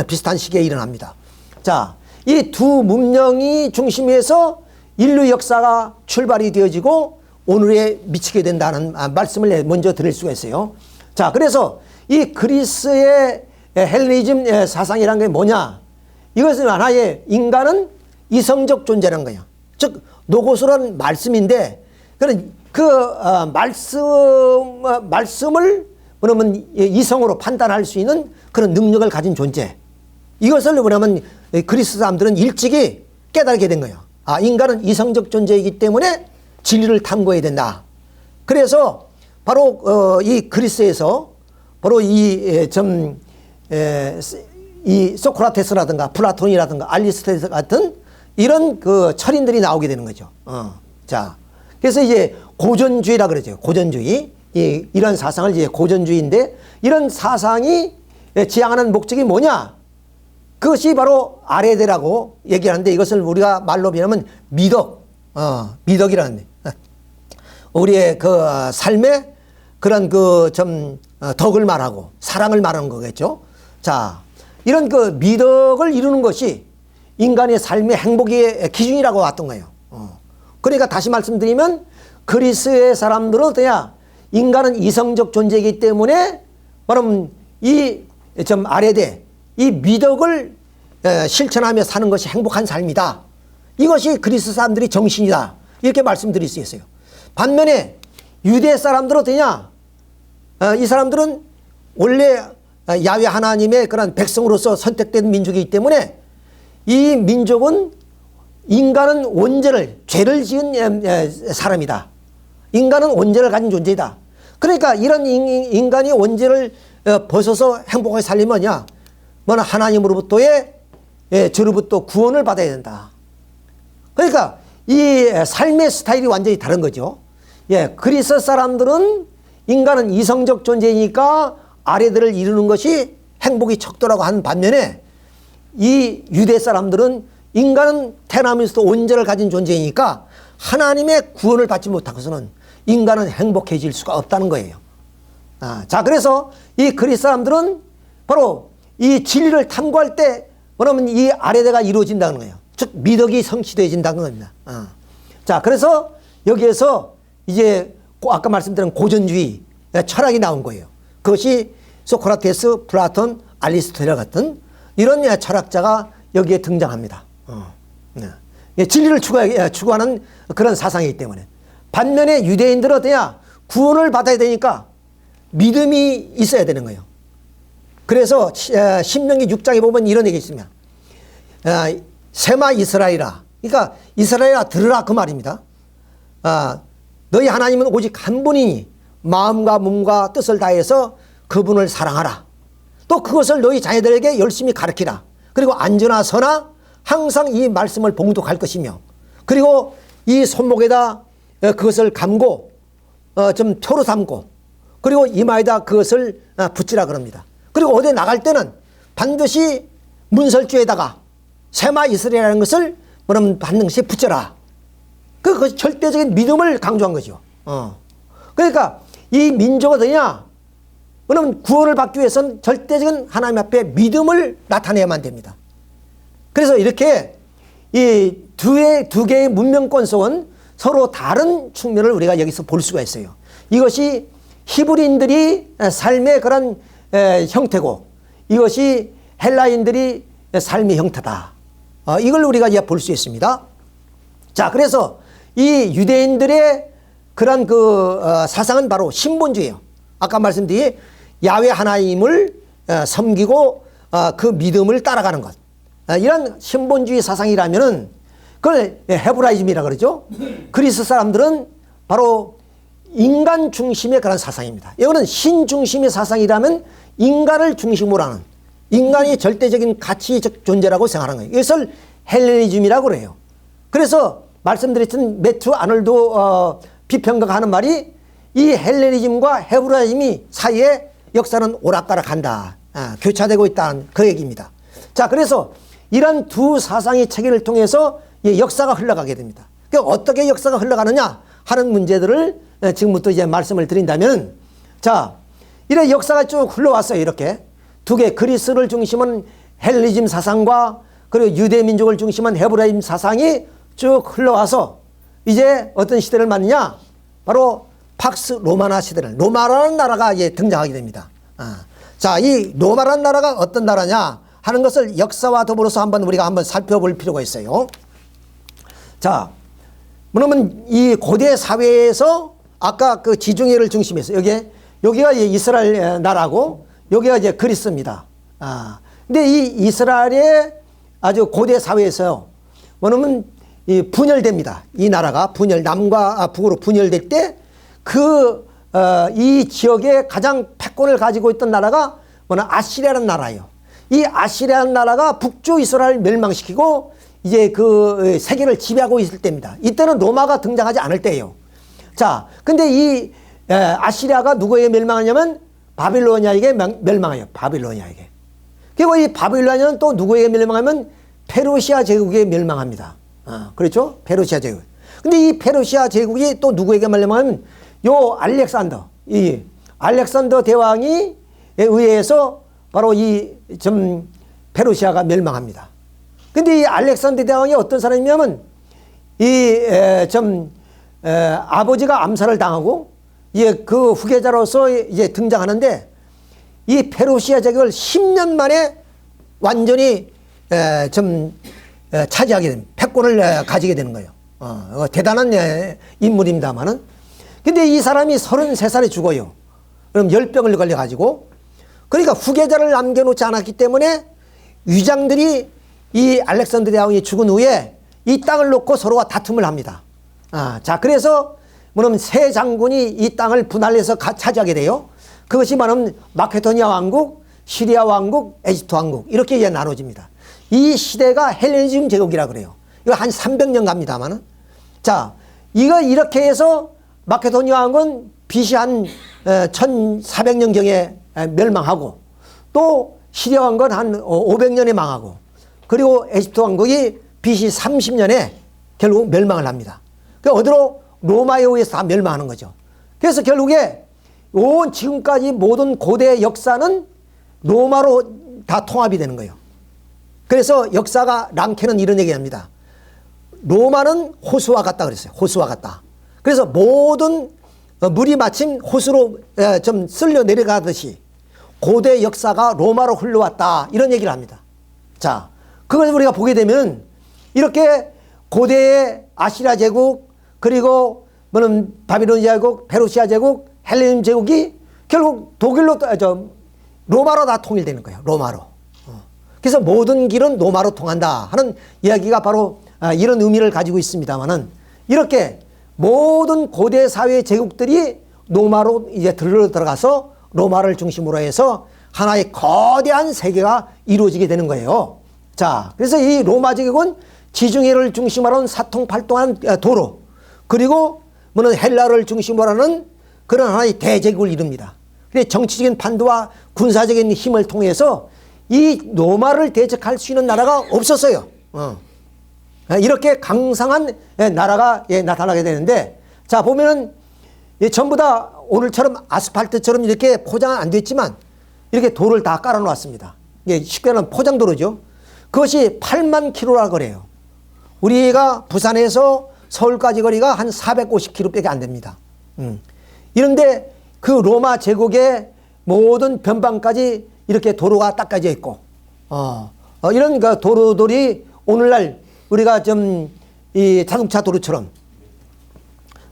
비슷한 시기에 일어납니다. 자, 이 두 문명이 중심에서 인류 역사가 출발이 되어지고 오늘에 미치게 된다는 말씀을 먼저 드릴 수가 있어요. 자, 그래서 이 그리스의 헬레니즘 사상이란 게 뭐냐? 이것은 하나의 인간은 이성적 존재라는 거예요. 즉, 노고스란 말씀인데, 말씀을 뭐냐면 이성으로 판단할 수 있는 그런 능력을 가진 존재. 이것을 뭐냐면 그리스 사람들은 일찍이 깨달게 된 거예요. 인간은 이성적 존재이기 때문에 진리를 탐구해야 된다. 그래서 바로 이 그리스에서 바로 이 소크라테스라든가 플라톤이라든가 알리스토텔 같은 이런 그 철인들이 나오게 되는 거죠. 자, 그래서 이제 고전주의라 그러죠. 고전주의. 이런 사상을 이제 고전주의인데, 이런 사상이 지향하는 목적이 뭐냐? 그것이 바로 아레데라고 얘기하는데, 이것을 우리가 말로 표현하면 미덕이라는 우리의 그 삶의 그런 덕을 말하고 사랑을 말하는 거겠죠. 자, 이런 그 미덕을 이루는 것이 인간의 삶의 행복의 기준이라고 왔던 거예요. 그러니까 다시 말씀드리면 그리스의 사람들은 그냥 인간은 이성적 존재이기 때문에 바로 이 아레데, 이 미덕을 실천하며 사는 것이 행복한 삶이다. 이것이 그리스 사람들이 정신이다. 이렇게 말씀드릴 수 있어요. 반면에 유대 사람들은 어떠냐? 이 사람들은 원래 야훼 하나님의 그런 백성으로서 선택된 민족이기 때문에 이 민족은 인간은 원죄를 죄를 지은 사람이다. 인간은 원죄를 가진 존재이다. 그러니까 이런 인간이 원죄를 벗어서 행복하게 살려면 뭐냐 하나님으로부터의 죄로부터 구원을 받아야 된다. 그러니까 이 삶의 스타일이 완전히 다른 거죠. 그리스 사람들은 인간은 이성적 존재이니까 아래들을 이루는 것이 행복이 척도라고 한 반면에 이 유대 사람들은 인간은 태어나면서도 원죄를 가진 존재이니까 하나님의 구원을 받지 못하고서는 인간은 행복해질 수가 없다는 거예요. 자, 그래서 이 그리스 사람들은 바로 이 진리를 탐구할 때 뭐냐면 이 아래대가 이루어진다는 거예요. 즉 미덕이 성취되어진다는 겁니다. 자, 그래서 여기에서 이제 아까 말씀드린 고전주의 철학이 나온 거예요. 그것이 소크라테스, 플라톤, 아리스토텔 같은 이런 철학자가 여기에 등장합니다. 진리를 추구하는 그런 사상이기 때문에. 반면에 유대인들은 어때야 구원을 받아야 되니까 믿음이 있어야 되는 거예요. 그래서 신명기 6장에 보면 이런 얘기 있습니다. 세마 이스라엘아, 그러니까 이스라엘아 들으라 그 말입니다. 너희 하나님은 오직 한 분이니 마음과 몸과 뜻을 다해서 그분을 사랑하라. 또 그것을 너희 자녀들에게 열심히 가르치라. 그리고 안전하 서나 항상 이 말씀을 봉독할 것이며, 그리고 이 손목에다 그것을 감고 좀 표로 삼고, 그리고 이마에다 그것을 붙이라 그럽니다. 그리고 어디 나갈 때는 반드시 문설주에다가 세마 이스라엘이라는 것을 뭐냐면 반드시 붙여라. 그것이 절대적인 믿음을 강조한 거죠. 그러니까 이 민족은 어디냐? 뭐냐면 구원을 받기 위해서는 절대적인 하나님 앞에 믿음을 나타내야만 됩니다. 그래서 이렇게 이 두 개의 문명권성은 서로 다른 측면을 우리가 여기서 볼 수가 있어요. 이것이 히브리인들이 삶의 그런 형태고, 이것이 헬라인들이 삶의 형태다. 이걸 우리가 이제 볼 수 있습니다. 자, 그래서 이 유대인들의 그런 사상은 바로 신본주의예요. 아까 말씀드린 야훼 하나님을 섬기고 그 믿음을 따라가는 것. 이런 신본주의 사상이라면은 그걸 헤브라이즘이라 그러죠. 그리스 사람들은 바로 인간 중심의 그런 사상입니다. 이거는 신 중심의 사상이라면 인간을 중심으로 하는, 인간이 절대적인 가치적 존재라고 생각하는 거예요. 이것을 헬레니즘이라고 그래요. 그래서 말씀드렸던 매튜 아놀드 비평가가 하는 말이 이 헬레니즘과 헤브라이즘이 사이에 역사는 오락가락한다. 교차되고 있다는 그 얘기입니다. 자, 그래서 이런 두 사상의 체계를 통해서 역사가 흘러가게 됩니다. 그러니까 어떻게 역사가 흘러가느냐 하는 문제들을 지금부터 이제 말씀을 드린다면, 자, 이래 역사가 쭉 흘러왔어요. 이렇게 두 개, 그리스를 중심은 헬레니즘 사상과 그리고 유대 민족을 중심한 헤브라이즘 사상이 쭉 흘러와서 이제 어떤 시대를 맞느냐? 바로 팍스 로마나 시대를, 로마라는 나라가 이제 등장하게 됩니다. 자, 이 로마라는 나라가 어떤 나라냐 하는 것을 역사와 더불어서 우리가 한번 살펴볼 필요가 있어요. 자, 뭐냐면 이 고대 사회에서 아까 그 지중해를 중심해서 여기가 이스라엘 나라고 여기가 이제 그리스입니다. 근데 이 이스라엘의 아주 고대 사회에서요, 뭐냐면 이 분열됩니다. 이 나라가 남과 북으로 분열될 때 이 지역에 가장 패권을 가지고 있던 나라가 아시리아라는 나라예요. 이 아시리아라는 나라가 북쪽 이스라엘을 멸망시키고 이제 그 세계를 지배하고 있을 때입니다. 이때는 로마가 등장하지 않을 때예요. 자, 근데 이 아시리아가 누구에게 멸망하냐면 바빌로니아에게 멸망해요. 바빌로니아에게. 그리고 이 바빌로니아는 또 누구에게 멸망하면 페르시아 제국에 멸망합니다. 그렇죠? 페르시아 제국. 근데 이 페르시아 제국이 또 누구에게 멸망하면 요 알렉산더 대왕이 의해서 바로 페르시아가 멸망합니다. 근데 이 알렉산더 대왕이 어떤 사람이냐면 아버지가 암살을 당하고 그 후계자로서 이제 등장하는데, 이 페르시아 제국을 10년 만에 완전히 차지하게 됩니다. 패권을 가지게 되는 거예요. 대단한 인물입니다만은. 근데 이 사람이 33살에 죽어요. 그럼 열병을 걸려가지고, 그러니까 후계자를 남겨놓지 않았기 때문에 위장들이 이 알렉산드리아 왕이 죽은 후에 이 땅을 놓고 서로가 다툼을 합니다. 자, 그래서 뭐냐면 세 장군이 이 땅을 분할해서 차지하게 돼요. 그것이 뭐냐면 마케도니아 왕국, 시리아 왕국, 에집트 왕국 이렇게 이제 나눠집니다. 이 시대가 헬레니즘 제국이라 그래요. 이거 한 300년 갑니다만은. 자, 이거 이렇게 해서 마케도니아 왕은 BC 한 1400년경에 멸망하고 또 시리아 왕국은 한 500년에 망하고 그리고 에집트 왕국이 BC 30년에 결국 멸망을 합니다. 그 어디로? 로마에 의해서 다 멸망하는 거죠. 그래서 결국에 온 지금까지 모든 고대 역사는 로마로 다 통합이 되는 거예요. 그래서 역사가 랑케는 이런 얘기합니다. 로마는 호수와 같다 그랬어요. 호수와 같다. 그래서 모든 물이 마침 호수로 좀 쓸려 내려가듯이 고대 역사가 로마로 흘러왔다 이런 얘기를 합니다. 자, 그걸 우리가 보게 되면 이렇게 고대의 아시리아 제국 그리고 뭐는 바빌로니아 제국, 페르시아 제국, 헬레니즘 제국이 결국 독일로 로마로 다 통일되는 거예요. 로마로. 그래서 모든 길은 로마로 통한다 하는 이야기가 바로 이런 의미를 가지고 있습니다만은 이렇게 모든 고대 사회 제국들이 로마로 이제 들어가서 로마를 중심으로 해서 하나의 거대한 세계가 이루어지게 되는 거예요. 자, 그래서 이 로마 제국은 지중해를 중심으로 하는 사통팔통한 도로 그리고 뭐는 헬라를 중심으로 하는 그런 하나의 대제국을 이룹니다. 그래서 정치적인 판도와 군사적인 힘을 통해서 이 로마를 대적할 수 있는 나라가 없었어요. 이렇게 강성한 나라가 나타나게 되는데 자 보면은 전부 다 오늘처럼 아스팔트처럼 이렇게 포장은 안 됐지만 이렇게 돌을 다 깔아 놓았습니다. 쉽게 말하면 포장도로죠. 그것이 8만 킬로라 그래요. 우리가 부산에서 서울까지 거리가 한 450km밖에 안 됩니다. 이런데 그 로마 제국의 모든 변방까지 이렇게 도로가 닦아져 있고, 이런 그 도로들이 오늘날 우리가 좀 이 자동차 도로처럼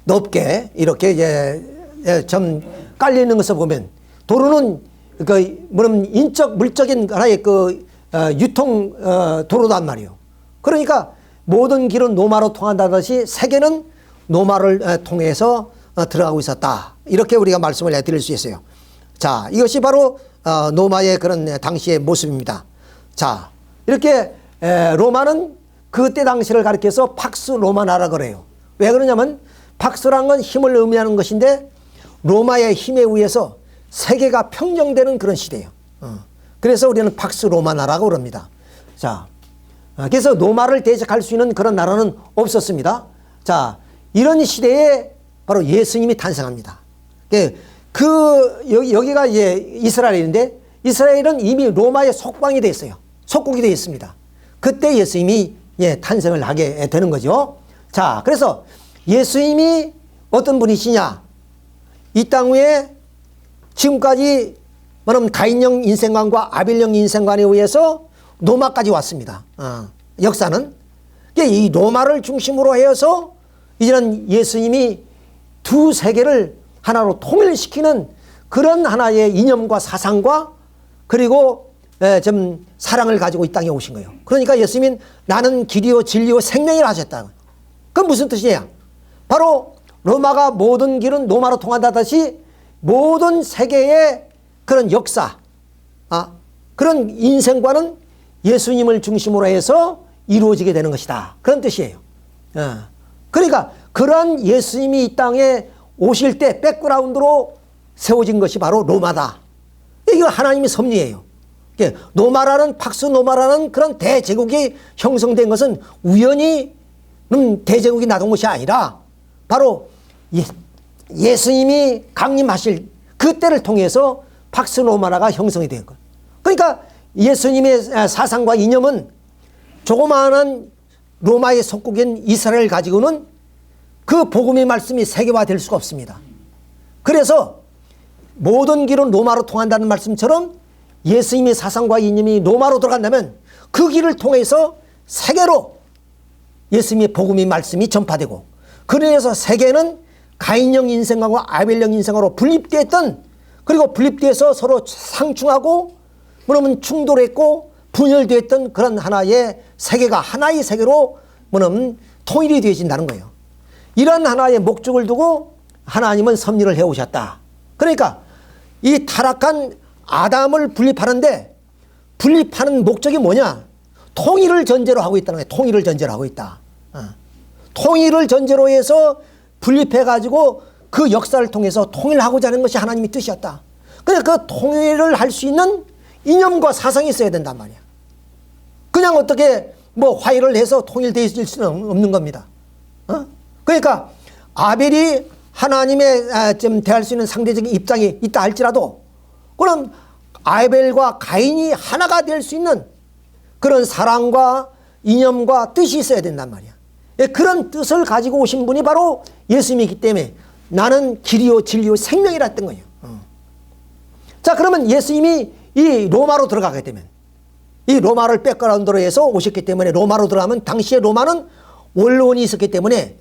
높게 이렇게 이제 좀 깔려 있는 것을 보면 도로는 그 뭐냐면 인적 물적인 하나의 그 유통 도로단 말이에요. 그러니까 모든 길은 로마로 통한다듯이 세계는 로마를 통해서 들어가고 있었다. 이렇게 우리가 말씀을 해드릴 수 있어요. 자, 이것이 바로 로마의 그런 당시의 모습입니다. 자, 이렇게 로마는 그때 당시를 가리켜서 팍스 로마나라 그래요. 왜 그러냐면 팍스란 건 힘을 의미하는 것인데 로마의 힘에 의해서 세계가 평정되는 그런 시대예요. 그래서 우리는 팍스 로마나라고 그럽니다. 자, 그래서 로마를 대적할 수 있는 그런 나라는 없었습니다. 자, 이런 시대에 바로 예수님이 탄생합니다. 여기가 이제 이스라엘인데 이스라엘은 이미 로마의 속방이 되어 있어요. 속국이 되어 있습니다. 그때 예수님이 탄생을 하게 되는 거죠. 자, 그래서 예수님이 어떤 분이시냐? 이 땅 위에 지금까지 뭐냐면 가인형 인생관과 아벨형 인생관에 의해서 로마까지 왔습니다. 역사는 이 로마를 중심으로 해서 이제는 예수님이 두 세계를 하나로 통일시키는 그런 하나의 이념과 사상과 그리고 좀 사랑을 가지고 이 땅에 오신 거예요. 그러니까 예수님은 나는 길이요 진리요 생명이라 하셨다. 그건 무슨 뜻이냐? 바로 로마가 모든 길은 로마로 통한다듯이 모든 세계의 그런 역사, 그런 인생관은 예수님을 중심으로 해서 이루어지게 되는 것이다. 그런 뜻이에요. 그러니까 그런 예수님이 이 땅에 오실 때 백그라운드로 세워진 것이 바로 로마다. 이거 하나님의 섭리예요. 로마라는 팍스 로마라는 그런 대제국이 형성된 것은 우연히 대제국이 나온 것이 아니라 바로 예수님이 강림하실 그때를 통해서 팍스 로마라가 형성이 된 거예요. 그러니까 예수님의 사상과 이념은 조그마한 로마의 속국인 이스라엘을 가지고는 그 복음의 말씀이 세계화될 수가 없습니다. 그래서 모든 길은 로마로 통한다는 말씀처럼 예수님의 사상과 이념이 로마로 들어간다면 그 길을 통해서 세계로 예수님의 복음의 말씀이 전파되고 그래서 세계는 가인형 인생관과 아벨형 인생관으로 분립되었던 그리고 분립돼서 서로 상충하고 뭐냐면 충돌했고 분열되었던 그런 하나의 세계가 하나의 세계로 뭐냐면 통일이 되어진다는 거예요. 이런 하나의 목적을 두고 하나님은 섭리를 해오셨다. 그러니까 이 타락한 아담을 분립하는데 분립하는 목적이 뭐냐? 통일을 전제로 하고 있다는 거예요. 통일을 전제로 하고 있다. 통일을 전제로 해서 분립해가지고 그 역사를 통해서 통일하고자 하는 것이 하나님의 뜻이었다. 그러니까 그 통일을 할 수 있는 이념과 사상이 있어야 된단 말이야. 그냥 어떻게 뭐 화해를 해서 통일되어질 수는 없는 겁니다. 그러니까 아벨이 하나님의 좀 대할 수 있는 상대적인 입장이 있다 할지라도 그럼 아벨과 가인이 하나가 될 수 있는 그런 사랑과 이념과 뜻이 있어야 된단 말이야. 그런 뜻을 가지고 오신 분이 바로 예수님이기 때문에 나는 길이요 진리요 생명이라 했던 거예요. 자, 그러면 예수님이 이 로마로 들어가게 되면 이 로마를 백그라운드로 해서 오셨기 때문에 로마로 들어가면 당시에 로마는 원로원이 있었기 때문에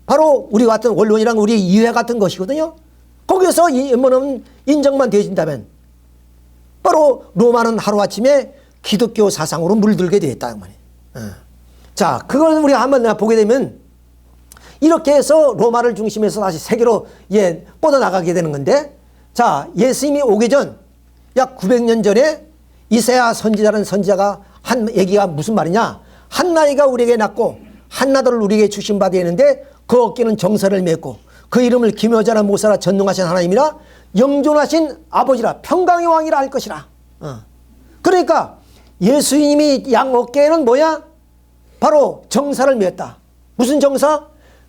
바로 우리 같은 원로원이랑 우리 의회 같은 것이거든요. 거기서 뭐는 인정만 되어진다면 바로 로마는 하루아침에 기독교 사상으로 물들게 되었다. 자, 그걸 우리가 한번 보게 되면 이렇게 해서 로마를 중심해서 다시 세계로 뻗어나가게 되는 건데, 자, 예수님이 오기 전 약 900년 전에 이사야 선지자라는 선지자가 한 얘기가 무슨 말이냐? 한나이가 우리에게 낳고 한나들을 우리에게 주신 바 되는데 그 어깨는 정사를 맺고 그 이름을 기묘자라 모사라 전능하신 하나님이라 영존하신 아버지라 평강의 왕이라 할 것이라. 그러니까 예수님이 양 어깨에는 뭐야? 바로 정사를 맺었다. 무슨 정사?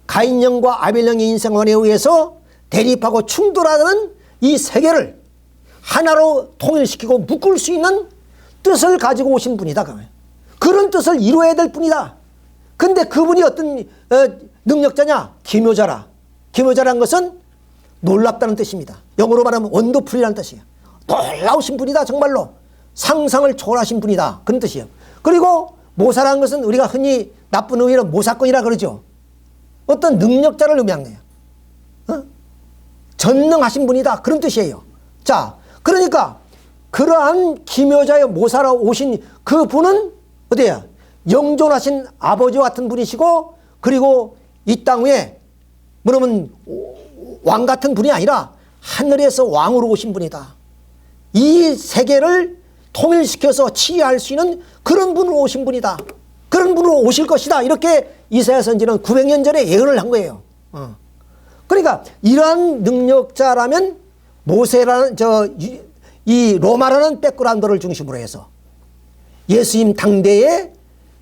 가인령과 아벨령의 인생관에 의해서 대립하고 충돌하는 이 세계를 하나로 통일시키고 묶을 수 있는 뜻을 가지고 오신 분이다. 그런 뜻을 이루어야 될 분이다. 근데 그분이 어떤 능력자냐? 기묘자라. 기묘자라는 것은 놀랍다는 뜻입니다. 영어로 말하면 원더풀이라는 뜻이에요. 놀라우신 분이다. 정말로 상상을 초월하신 분이다. 그런 뜻이에요. 그리고 모사라는 것은 우리가 흔히 나쁜 의미로 모사꾼이라 그러죠. 어떤 능력자를 의미한 거예요. 전능하신 분이다. 그런 뜻이에요. 자, 그러니까 그러한 기묘자의 모사로 오신 그 분은 어디야? 영존하신 아버지 같은 분이시고, 그리고 이 땅 위에 뭐냐면 왕 같은 분이 아니라 하늘에서 왕으로 오신 분이다. 이 세계를 통일시켜서 치유할 수 있는 그런 분으로 오신 분이다. 그런 분으로 오실 것이다. 이렇게 이사야 선지는 900년 전에 예언을 한 거예요. 그러니까 이러한 능력자라면 모세라는 이 로마라는 백그라운드를 중심으로 해서 예수님 당대의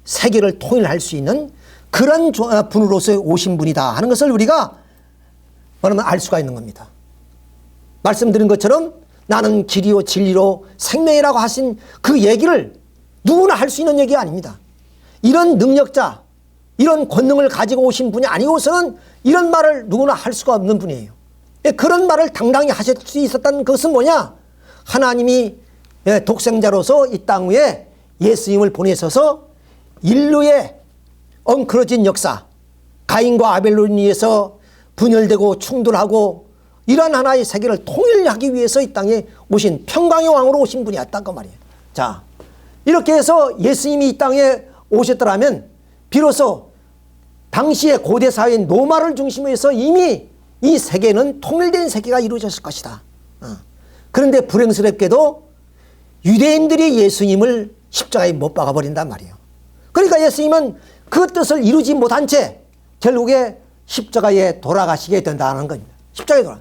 세계를 통일할 수 있는 그런 분으로서 오신 분이다 하는 것을 우리가 뭐냐면 알 수가 있는 겁니다. 말씀드린 것처럼 나는 길이요 진리로 생명이라고 하신 그 얘기를 누구나 할 수 있는 얘기가 아닙니다. 이런 능력자, 이런 권능을 가지고 오신 분이 아니고서는 이런 말을 누구나 할 수가 없는 분이에요. 그런 말을 당당히 하실 수 있었다는 것은 뭐냐? 하나님이 독생자로서 이 땅 위에 예수님을 보내셔서 인류의 엉클어진 역사, 가인과 아벨로 인해서 분열되고 충돌하고 이러한 하나의 세계를 통일하기 위해서 이 땅에 오신 평강의 왕으로 오신 분이었단 거 말이에요. 자, 이렇게 해서 예수님이 이 땅에 오셨더라면 비로소 당시의 고대 사회인 로마를 중심으로 해서 이미 이 세계는 통일된 세계가 이루어졌을 것이다. 그런데 불행스럽게도 유대인들이 예수님을 십자가에 못 박아버린단 말이에요. 그러니까 예수님은 그 뜻을 이루지 못한 채 결국에 십자가에 돌아가시게 된다는 겁니다. 십자가에 돌아.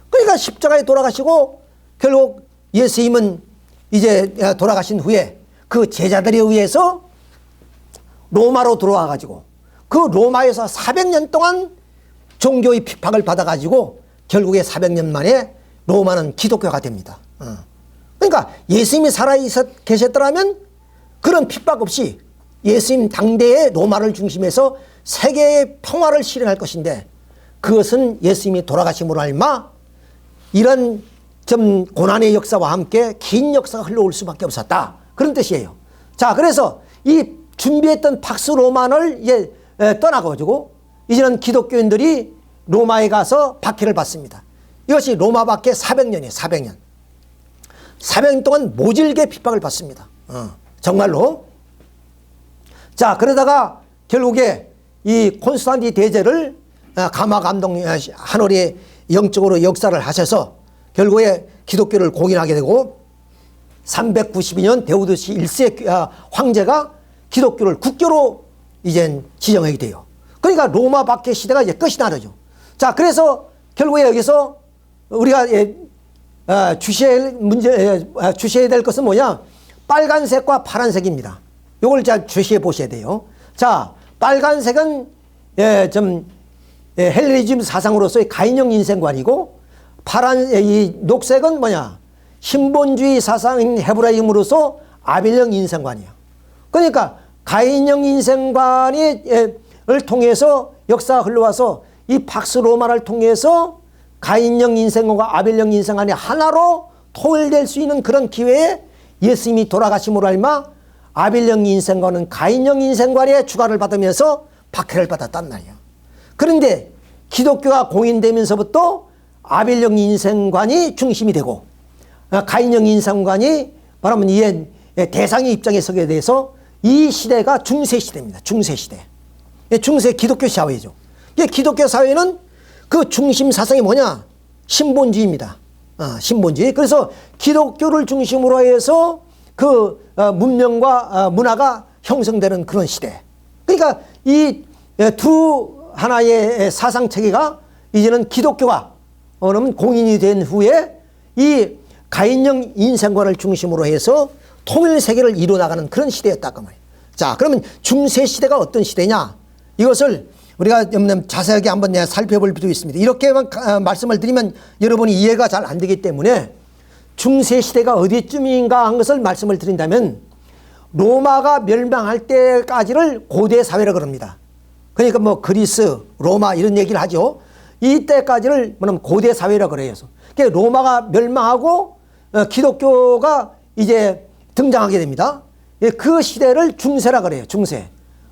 그러니까 십자가에 돌아가시고 결국 예수님은 이제 돌아가신 후에 그 제자들에 의해서 로마로 들어와 가지고 그 로마에서 400년 동안 종교의 핍박을 받아 가지고 결국에 400년 만에 로마는 기독교가 됩니다. 그러니까 예수님이 살아 계셨더라면 그런 핍박 없이 예수님 당대의 로마를 중심해서 세계의 평화를 실현할 것인데 그것은 예수님이 돌아가심으로 알마 이런 좀 고난의 역사와 함께 긴 역사가 흘러올 수밖에 없었다. 그런 뜻이에요. 자, 그래서 이 준비했던 팍스 로만을 이제 떠나가지고 이제는 기독교인들이 로마에 가서 박해를 받습니다. 이것이 로마 박해 400년이에요. 400년. 400년 동안 모질게 핍박을 받습니다. 정말로. 자, 그러다가 결국에 이 콘스탄티 대제를 가마 감독 하늘이 영적으로 역사를 하셔서 결국에 기독교를 공인하게 되고 392년 데우드시 1세 황제가 기독교를 국교로 이젠 지정하게 돼요. 그러니까 로마 박해 시대가 이제 끝이 나죠. 자, 그래서 결국에 여기서 우리가 주시해야 될 것은 뭐냐? 빨간색과 파란색입니다. 이걸 잘 주시해 보셔야 돼요. 자, 빨간색은 헬레니즘 사상으로서의 가인형 인생관이고, 이 녹색은 뭐냐? 신본주의 사상인 헤브라임으로서 아벨형 인생관이에요. 그러니까 가인형 인생관을 통해서 역사가 흘러와서 이 팍스 로마를 통해서 가인형 인생관과 아벨형 인생관이 하나로 통일될 수 있는 그런 기회에 예수님이 돌아가심으로 알마 아벨형 인생관은 가인형 인생관의 주가를 받으면서 박해를 받았단 말이에요. 그런데 기독교가 공인되면서부터 아벨형 인생관이 중심이 되고 가인형 인생관이 말하면 이 대상의 입장에 서게 돼서 이 시대가 중세 시대입니다. 중세 시대. 중세 기독교 사회죠. 기독교 사회는 그 중심 사상이 뭐냐? 신본주의입니다. 신본주의. 그래서 기독교를 중심으로 해서 그 문명과 문화가 형성되는 그런 시대. 그러니까 이 두 하나의 사상 체계가 이제는 기독교가 공인이 된 후에 이 가인형 인생관을 중심으로 해서 통일 세계를 이루어나가는 그런 시대였다고 말이에요. 자, 그러면 중세 시대가 어떤 시대냐? 이것을 우리가 자세하게 한번 살펴볼 필요가 있습니다. 이렇게만 말씀을 드리면 여러분이 이해가 잘 안 되기 때문에 중세 시대가 어디쯤인가 한 것을 말씀을 드린다면 로마가 멸망할 때까지를 고대 사회라 그럽니다. 그러니까 뭐 그리스, 로마 이런 얘기를 하죠. 이때까지를 뭐냐면 고대 사회라 그래요. 그러니까 로마가 멸망하고 기독교가 이제 등장하게 됩니다. 그 시대를 중세라 그래요. 중세.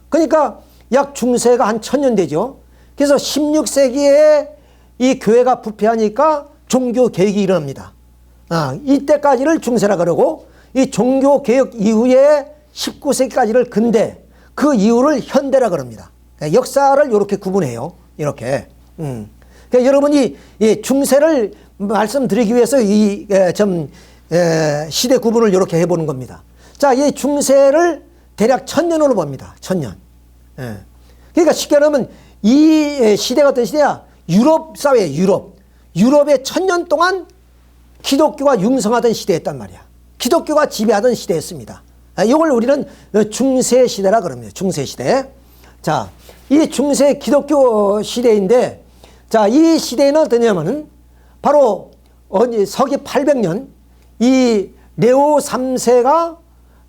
그러니까 약 중세가 한 1000년 되죠. 그래서 16세기에 이 교회가 부패하니까 종교 개혁이 일어납니다. 이때까지를 중세라 그러고 이 종교 개혁 이후에 19세기까지를 근대, 그 이후를 현대라 그럽니다. 역사를 이렇게 구분해요. 이렇게. 그러니까 여러분이 이 중세를 말씀드리기 위해서 시대 구분을 이렇게 해보는 겁니다. 자, 이 중세를 대략 1000년으로 봅니다. 1000년. 그러니까 쉽게 말하면 이 시대가 어떤 시대야? 유럽 사회, 유럽의 1000년 동안 기독교가 융성하던 시대였단 말이야. 기독교가 지배하던 시대였습니다. 이걸 우리는 중세 시대라 그럽니다. 중세 시대. 자, 이 중세 기독교 시대인데, 자, 이 시대는 어떠냐면은 바로 서기 800년 이 네오 3세가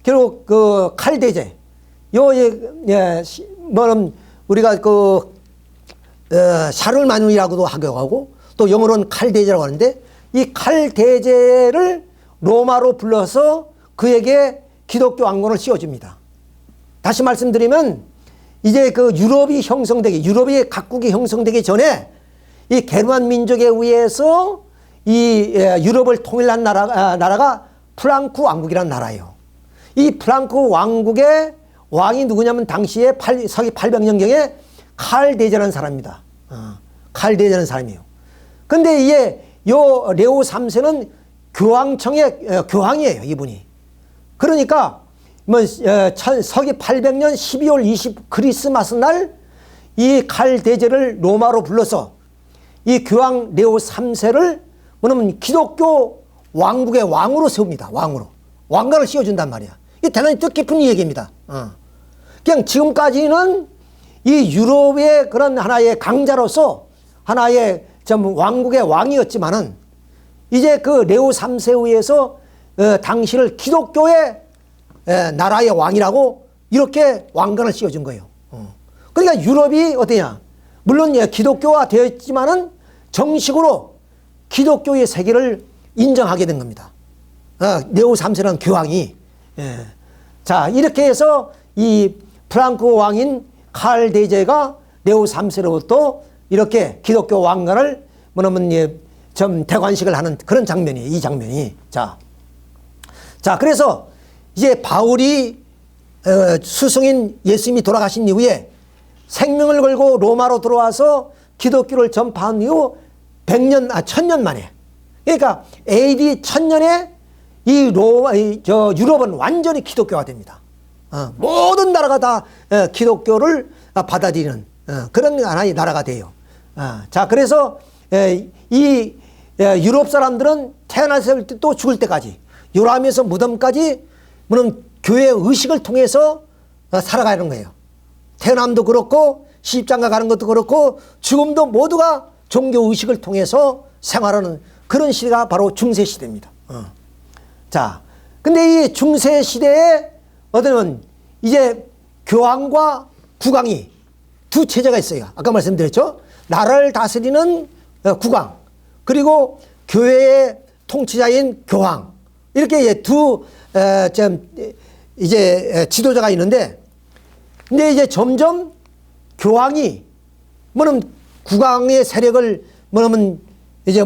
결국 그 칼대제, 우리가 샤를마누이라고도 하고 또 영어로는 칼대제라고 하는데, 이 칼대제를 로마로 불러서 그에게 기독교 왕권을 씌워줍니다. 다시 말씀드리면 이제 그 유럽이 각국이 형성되기 전에 이 게르만 민족에 의해서 이 유럽을 통일한 나라가 프랑크 왕국이라는 나라예요. 이 프랑크 왕국의 왕이 누구냐면 당시에 서기 800년경에 칼대제라는 사람입니다. 칼대제라는 사람이에요. 근데 이게 요 레오 3세는 교황청의 교황이에요, 이분이. 그러니까 서기 800년 12월 20 크리스마스 날 이 칼대제를 로마로 불러서 이 교황 레오 3세를 뭐냐면 기독교 왕국의 왕으로 세웁니다. 왕관을 씌워준단 말이야. 이게 대단히 뜻깊은 얘기입니다. 그냥 지금까지는 이 유럽의 그런 하나의 강자로서 하나의 왕국의 왕이었지만은 이제 그 레오 3세에 의해서 당시를 기독교의 나라의 왕이라고 이렇게 왕관을 씌워준 거예요. 그러니까 유럽이 어떠냐? 물론 기독교화 되었지만은 정식으로 기독교의 세계를 인정하게 된 겁니다. 레오 3세라는 교황이. 자, 이렇게 해서 이 프랑크 왕인 칼 대제가 레오 3세로부터 이렇게 기독교 왕관을 좀 대관식을 하는 그런 장면이에요. 이 장면이. 자, 그래서 이제 바울이 스승인 예수님이 돌아가신 이후에 생명을 걸고 로마로 들어와서 기독교를 전파한 이후 1000년 만에, 그러니까 AD 1000년에 유럽은 완전히 기독교가 됩니다. 모든 나라가 다 기독교를 받아들이는 그런 하나의 나라가 돼요. 자, 그래서 이 유럽 사람들은 태어났을 때 또 죽을 때까지 요람에서 무덤까지 교회 의식을 통해서 살아가는 거예요. 태어남도 그렇고 십장가 가는 것도 그렇고 죽음도 모두가 종교 의식을 통해서 생활하는 그런 시대가 바로 중세 시대입니다. 자, 근데 이 중세 시대에 어떤 이제 교황과 국왕이 두 체제가 있어요. 아까 말씀드렸죠. 나라를 다스리는 국왕, 그리고 교회의 통치자인 교황, 이렇게 두 이제 지도자가 있는데, 근데 이제 점점 교황이 국왕의 세력을 이제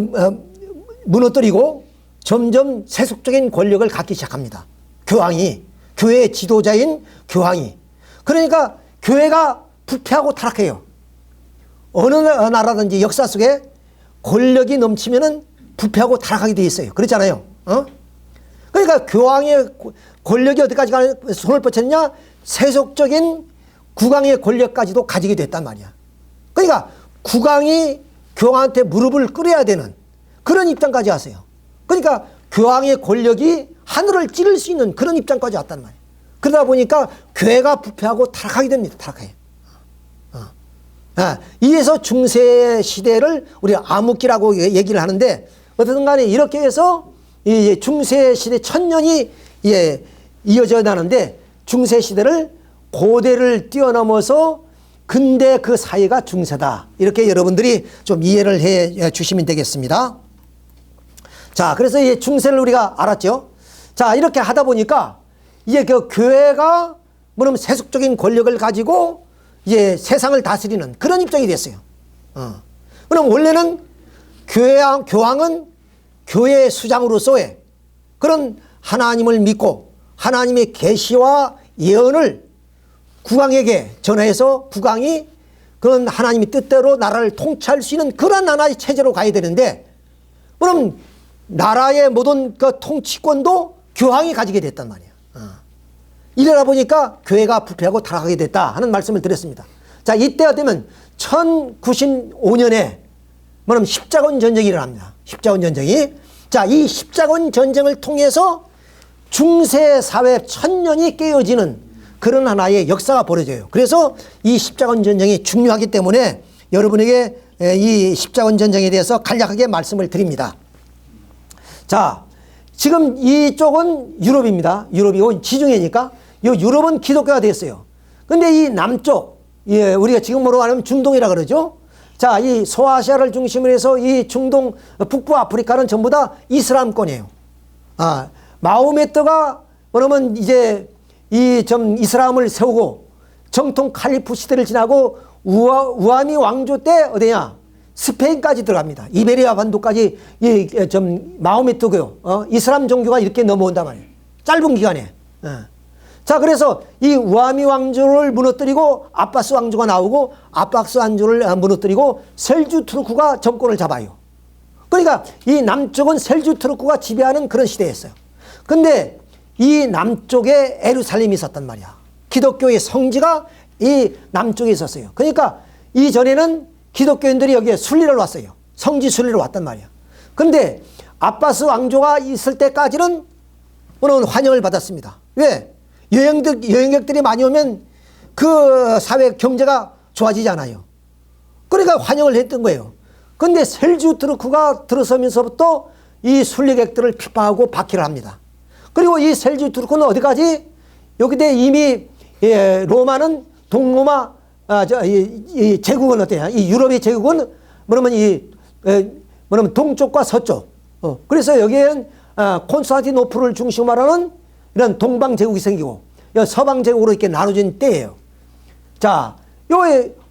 무너뜨리고 점점 세속적인 권력을 갖기 시작합니다. 교황이, 교회의 지도자인 교황이. 그러니까 교회가 부패하고 타락해요. 어느 나라든지 역사 속에 권력이 넘치면은 부패하고 타락하게 돼 있어요. 그렇잖아요. 그러니까 교황의 권력이 어디까지 손을 뻗쳤냐? 세속적인 국왕의 권력까지도 가지게 됐단 말이야. 그러니까 국왕이 교황한테 무릎을 꿇어야 되는 그런 입장까지 왔어요. 그러니까 교황의 권력이 하늘을 찌를 수 있는 그런 입장까지 왔단 말이에요. 그러다 보니까 교회가 부패하고 타락하게 됩니다. 타락해. 이에서 중세 시대를 우리가 암흑기라고 얘기를 하는데, 어쨌든 간에 이렇게 해서 이 중세 시대 1000년이 이어져 나는데, 중세 시대를 고대를 뛰어넘어서 근대 그 사이가 중세다. 이렇게 여러분들이 좀 이해를 해 주시면 되겠습니다. 자, 그래서 이 중세를 우리가 알았죠. 자, 이렇게 하다 보니까 이제 그 교회가 세속적인 권력을 가지고 이제 세상을 다스리는 그런 입장이 됐어요. 그럼 원래는 교황은 교회의 수장으로서의 그런 하나님을 믿고 하나님의 계시와 예언을 국왕에게 전해서 국왕이 그런 하나님의 뜻대로 나라를 통치할 수 있는 그런 하나의 체제로 가야 되는데, 그럼 나라의 모든 그 통치권도 교황이 가지게 됐단 말이에요. 이러다 보니까 교회가 부패하고 타락하게 됐다 하는 말씀을 드렸습니다. 자, 이때가 되면 1095년에 십자군 전쟁이 일어납니다. 십자군 전쟁이. 자, 이 십자군 전쟁을 통해서 중세 사회 1000년이 깨어지는 그런 하나의 역사가 벌어져요. 그래서 이 십자군 전쟁이 중요하기 때문에 여러분에게 이 십자군 전쟁에 대해서 간략하게 말씀을 드립니다. 자, 지금 이쪽은 유럽입니다. 유럽이 지중해니까 이 유럽은 기독교가 됐어요. 근데 이 남쪽, 우리가 지금으로 말하면 중동이라 그러죠. 자, 이 소아시아를 중심으로 해서 이 중동, 북부 아프리카는 전부 다 이슬람권이에요. 마호메트가 그러면 이제 이슬람을 세우고 정통 칼리프 시대를 지나고 우아미 왕조 때 어디냐? 스페인까지 들어갑니다. 이베리아 반도까지 마호메트교, 이슬람 종교가 이렇게 넘어온단 말이에요. 짧은 기간에. 자, 그래서 이 우아미 왕조를 무너뜨리고 아바스 왕조가 나오고 아바스 왕조를 무너뜨리고 셀주 투르크가 정권을 잡아요. 그러니까 이 남쪽은 셀주 투르크가 지배하는 그런 시대였어요. 근데 이 남쪽에 예루살렘이 있었단 말이야. 기독교의 성지가 이 남쪽에 있었어요. 그러니까 이전에는 기독교인들이 여기에 순례를 왔어요. 성지 순례를 왔단 말이야. 근데 아바스 왕조가 있을 때까지는 환영을 받았습니다. 왜? 여행객들이 많이 오면 그 사회 경제가 좋아지잖아요. 그러니까 환영을 했던 거예요. 근데 셀주 투르크가 들어서면서부터 이 순례객들을 핍박하고 박해를 합니다. 그리고 이 셀주 투르크는 어디까지? 여기에 이미 로마는 동로마 이 제국은 어때요? 이 유럽의 제국은 동쪽과 서쪽. 그래서 여기에는 콘스탄티노플을 중심으로 하는 이런 동방 제국이 생기고 서방 제국으로 이렇게 나눠진 때예요. 자, 요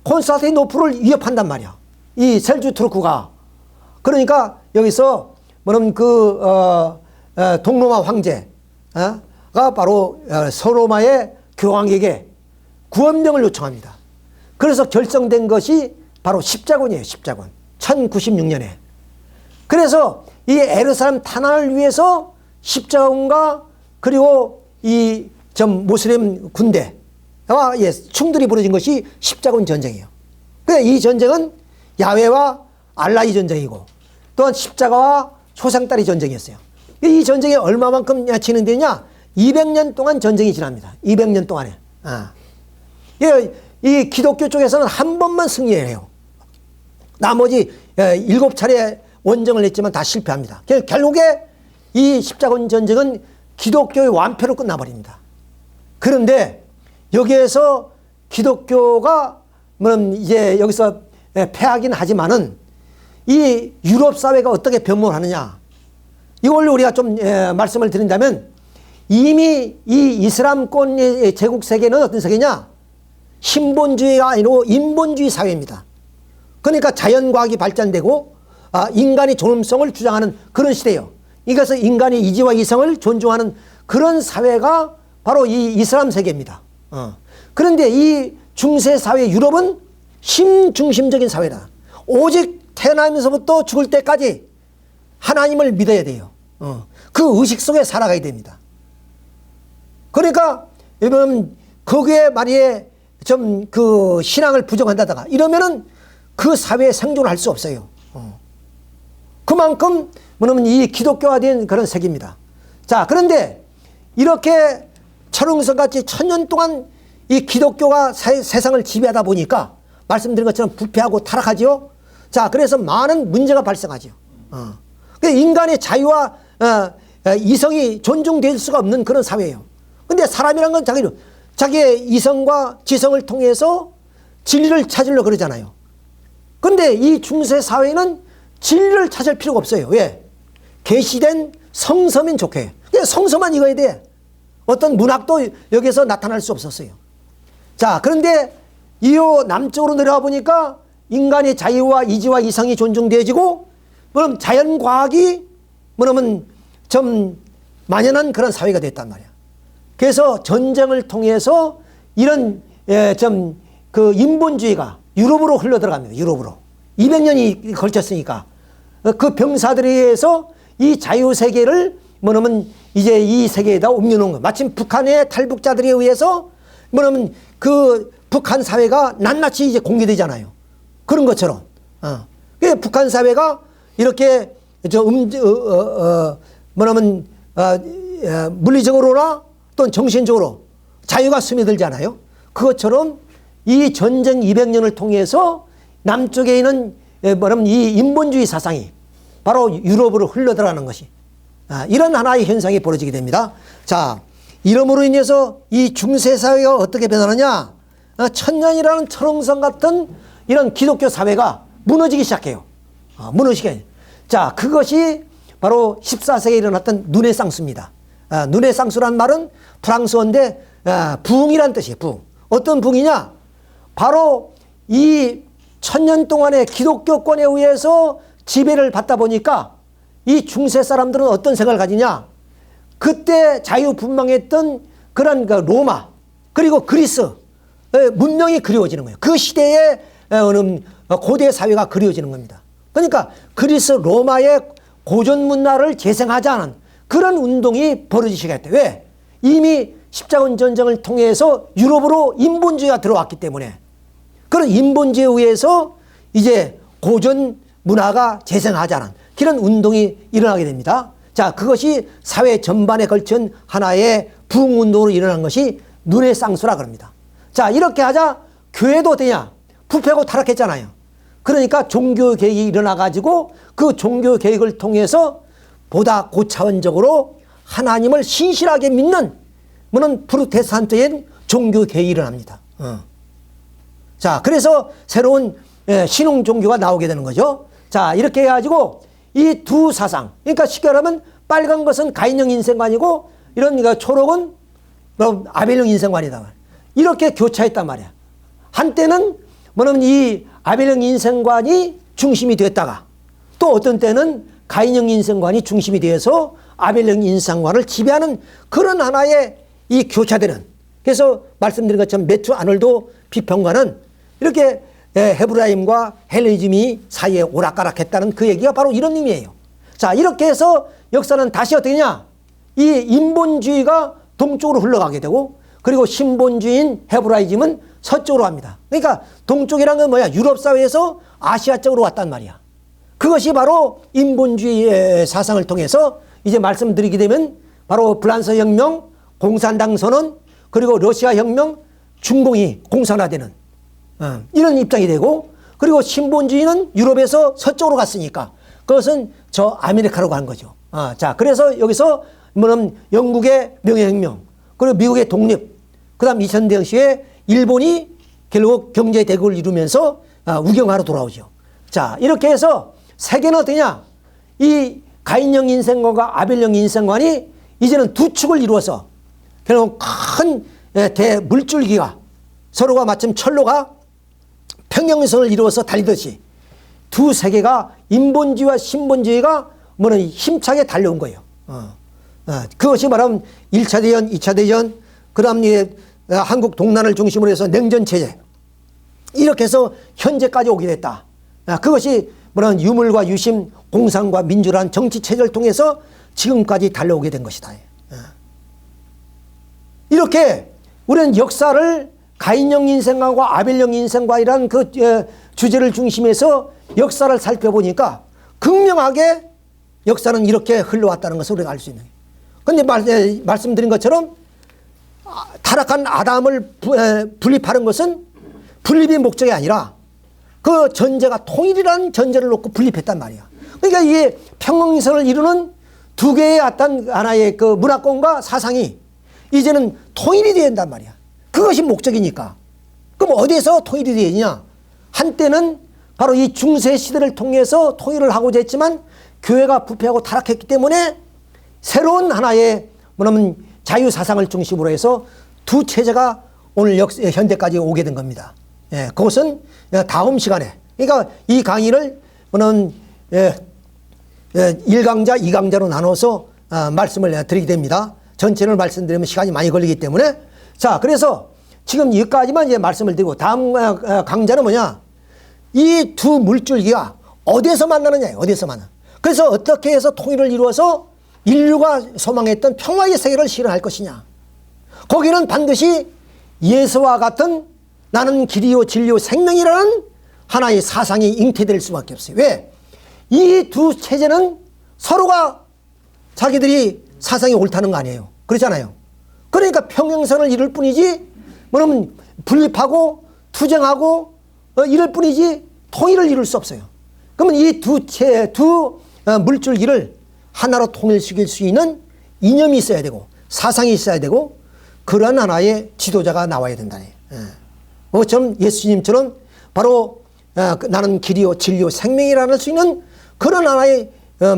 콘스탄티노플을 위협한단 말이야. 이 셀주 투르크가. 그러니까 여기서 뭐냐면 동로마 황제가 바로 서로마의 교황에게 구원령을 요청합니다. 그래서 결성된 것이 바로 십자군이에요. 십자군. 1096년에. 그래서 이 예루살렘 탄환을 위해서 십자군과 그리고 이 모슬림 군대와 충돌이 벌어진 것이 십자군 전쟁이에요. 그래서 이 전쟁은 야훼와 알라의 전쟁이고 또한 십자가와 초상딸의 전쟁이었어요. 이 전쟁이 얼마만큼 진행되냐? 200년 동안 전쟁이 지납니다. 200년 동안에. 이 기독교 쪽에서는 한 번만 승리해요. 나머지 7차례 원정을 했지만 다 실패합니다. 결국에 이 십자군 전쟁은 기독교의 완패로 끝나버립니다. 그런데 여기에서 기독교가 이제 여기서 패하긴 하지만은 이 유럽 사회가 어떻게 변모를 하느냐, 이걸 우리가 좀 말씀을 드린다면, 이미 이 이슬람권의 제국 세계는 어떤 세계냐? 신본주의가 아니고 인본주의 사회입니다. 그러니까 자연과학이 발전되고 인간의 존엄성을 주장하는 그런 시대예요. 이것은 인간의 이지와 이성을 존중하는 그런 사회가 바로 이 이슬람 세계입니다. 그런데 이 중세 사회 유럽은 신중심적인 사회다. 오직 태어나면서부터 죽을 때까지 하나님을 믿어야 돼요. 그 의식 속에 살아가야 됩니다. 그러니까 여러분 거기에 만약에 좀 신앙을 부정한다다가 이러면은 그 사회에 생존을 할 수 없어요. 그만큼 뭐냐면 이 기독교화된 그런 세계입니다. 자, 그런데 이렇게 철옹성같이 1000년 동안 이 기독교가 세상을 지배하다 보니까 말씀드린 것처럼 부패하고 타락하지요. 자, 그래서 많은 문제가 발생하죠. 인간의 자유와 이성이 존중될 수가 없는 그런 사회예요. 근데 사람이란 건 자기의 이성과 지성을 통해서 진리를 찾으려고 그러잖아요. 근데 이 중세 사회는 진리를 찾을 필요가 없어요. 왜? 계시된 성서면 좋게. 성서만 읽어야 돼. 어떤 문학도 여기서 나타날 수 없었어요. 자, 그런데 이후 남쪽으로 내려와 보니까 인간의 자유와 이지와 이성이 존중되어지고, 그럼 자연과학이 뭐냐면 좀 만연한 그런 사회가 됐단 말이야. 그래서 전쟁을 통해서 이런 인본주의가 유럽으로 흘러들어갑니다. 유럽으로. 200년이 걸쳤으니까. 그 병사들에 의해서 이 자유세계를 뭐냐면 이제 이 세계에다 옮겨놓은 거. 마침 북한의 탈북자들에 의해서 뭐냐면 그 북한 사회가 낱낱이 이제 공개되잖아요. 그런 것처럼. 북한 사회가 이렇게 뭐냐면 물리적으로나 또는 정신적으로 자유가 스며들잖아요. 그것처럼 이 전쟁 200년을 통해서 남쪽에 있는 뭐냐면 이 인본주의 사상이 바로 유럽으로 흘러들어가는 것이 이런 하나의 현상이 벌어지게 됩니다. 자, 이러므로 인해서 이 중세 사회가 어떻게 변하느냐? 천년이라는 철옹성 같은 이런 기독교 사회가 무너지기 시작해요. 무너지게. 자, 그것이 바로 14세기에 일어났던 르네상스입니다. 르네상스란 말은 프랑스어인데 부흥이란 뜻이에요. 부흥. 어떤 부흥이냐? 바로 이 1000년 동안의 기독교권에 의해서 지배를 받다 보니까 이 중세 사람들은 어떤 생각을 가지냐? 그때 자유분방했던 그런 로마 그리고 그리스 문명이 그리워지는 거예요. 그 시대의 고대 사회가 그리워지는 겁니다. 그러니까 그리스 로마의 고전 문화를 재생하자는 그런 운동이 벌어지시게 했대요. 왜? 이미 십자군 전쟁을 통해서 유럽으로 인본주의가 들어왔기 때문에 그런 인본주의에 의해서 이제 고전 문화가 재생하자는 그런 운동이 일어나게 됩니다. 자, 그것이 사회 전반에 걸친 하나의 부흥운동으로 일어난 것이 르네상스라 그럽니다. 자, 이렇게 하자 교회도 되냐? 부패하고 타락했잖아요. 그러니까 종교개혁이 일어나가지고 그 종교개혁을 통해서 보다 고차원적으로 하나님을 신실하게 믿는 뭐는 프로테스탄트인 종교개혁이 일어납니다. 자, 그래서 새로운 신흥 종교가 나오게 되는 거죠. 자, 이렇게 해가지고 이 두 사상, 그러니까 쉽게 말하면 빨간 것은 가인형 인생관이고 이런 초록은 아벨형 인생관이다. 이렇게 교차했단 말이야. 한때는 뭐냐면 이 아벨형 인생관이 중심이 됐다가 또 어떤 때는 가인형 인생관이 중심이 되어서 아벨형 인생관을 지배하는 그런 하나의 이 교차되는, 그래서 말씀드린 것처럼 매튜 아놀드 비평가는 이렇게 헤브라임과 헬레니즘이 사이에 오락가락했다는 그 얘기가 바로 이런 의미예요. 자, 이렇게 해서 역사는 다시 어떻게 되냐? 이 인본주의가 동쪽으로 흘러가게 되고, 그리고 신본주의인 헤브라이즘은 서쪽으로 갑니다. 그러니까 동쪽이란 건 뭐야? 유럽 사회에서 아시아 쪽으로 왔단 말이야. 그것이 바로 인본주의의 사상을 통해서 이제 말씀드리게 되면 바로 프랑스 혁명, 공산당 선언, 그리고 러시아 혁명, 중공이 공산화되는 이런 입장이 되고, 그리고 신본주의는 유럽에서 서쪽으로 갔으니까 그것은 저 아메리카로 간 거죠. 자, 그래서 여기서 뭐냐면 영국의 명예혁명, 그리고 미국의 독립, 그 다음 2000년 당시에 일본이 결국 경제 대국을 이루면서 우경화로 돌아오죠. 자, 이렇게 해서 세계는 어떠냐? 이 가인형 인생관과 아벨형 인생관이 이제는 두 축을 이루어서 결국 큰 대물줄기가 서로가 마침 철로가 평행선을 이루어서 달리듯이 두 세계가 인본주의와 신본주의가 뭐는 힘차게 달려온 거예요. 그것이 말하면 1차 대전, 2차 대전, 그 다음 한국 동란을 중심으로 해서 냉전체제, 이렇게 해서 현재까지 오게 됐다. 그것이 뭐는 유물과 유심, 공산과 민주라는 정치체제를 통해서 지금까지 달려오게 된 것이다. 이렇게 우리는 역사를 가인형 인생관과 아벨형 인생관이라는 그 주제를 중심해서 역사를 살펴보니까 극명하게 역사는 이렇게 흘러왔다는 것을 우리가 알 수 있는 거예요. 그런데 말씀드린 것처럼 타락한 아담을 분립하는 것은 분립이 목적이 아니라 그 전제가 통일이라는 전제를 놓고 분립했단 말이야. 그러니까 이게 평행선을 이루는 두 개의 어떤 하나의 그 문화권과 사상이 이제는 통일이 되야 된단 말이야. 그것이 목적이니까. 그럼 어디에서 통일이 되느냐? 한때는 바로 이 중세 시대를 통해서 통일을 하고자 했지만 교회가 부패하고 타락했기 때문에 새로운 하나의 뭐냐면 자유사상을 중심으로 해서 두 체제가 오늘 현대까지 오게 된 겁니다. 그것은 다음 시간에, 그러니까 이 강의를 뭐냐면 1강자, 2강자로 나눠서 말씀을 드리게 됩니다. 전체를 말씀드리면 시간이 많이 걸리기 때문에. 자, 그래서 지금 여기까지만 이제 말씀을 드리고 다음 강좌는 뭐냐? 이 두 물줄기가 어디에서 만나느냐? 어디에서 만나? 그래서 어떻게 해서 통일을 이루어서 인류가 소망했던 평화의 세계를 실현할 것이냐? 거기는 반드시 예수와 같은 나는 길이요 진리요 생명이라는 하나의 사상이 잉태될 수밖에 없어요. 왜? 이 두 체제는 서로가 자기들이 사상이 옳다는 거 아니에요. 그렇잖아요. 그러니까 평행선을 이룰 뿐이지 뭐냐면 분립하고 투쟁하고 이럴 뿐이지 통일을 이룰 수 없어요. 그러면 이 두 물줄기를 하나로 통일시킬 수 있는 이념이 있어야 되고 사상이 있어야 되고 그러한 하나의 지도자가 나와야 된다네. 좀 예수님처럼 바로 나는 길이요 진리요 생명이라는 수 있는 그런 하나의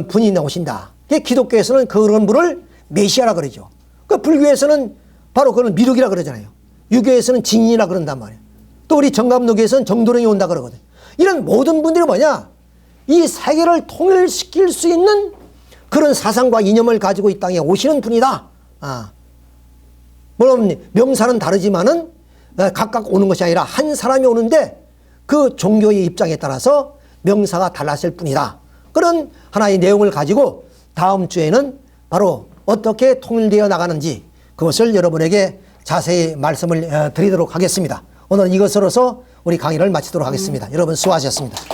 분이 나오신다. 기독교에서는 그런 분을 메시아라 그러죠. 그 불교에서는 바로 그런 미륵이라 그러잖아요. 유교에서는 진인이라 그런단 말이에요. 또 우리 정감록에서는 정도령이 온다 그러거든. 이런 모든 분들이 뭐냐? 이 세계를 통일시킬 수 있는 그런 사상과 이념을 가지고 이 땅에 오시는 분이다. 물론 명사는 다르지만은 각각 오는 것이 아니라 한 사람이 오는데 그 종교의 입장에 따라서 명사가 달랐을 뿐이다. 그런 하나의 내용을 가지고 다음 주에는 바로 어떻게 통일되어 나가는지 그것을 여러분에게 자세히 말씀을 드리도록 하겠습니다. 오늘 이것으로서 우리 강의를 마치도록 하겠습니다. 여러분 수고하셨습니다.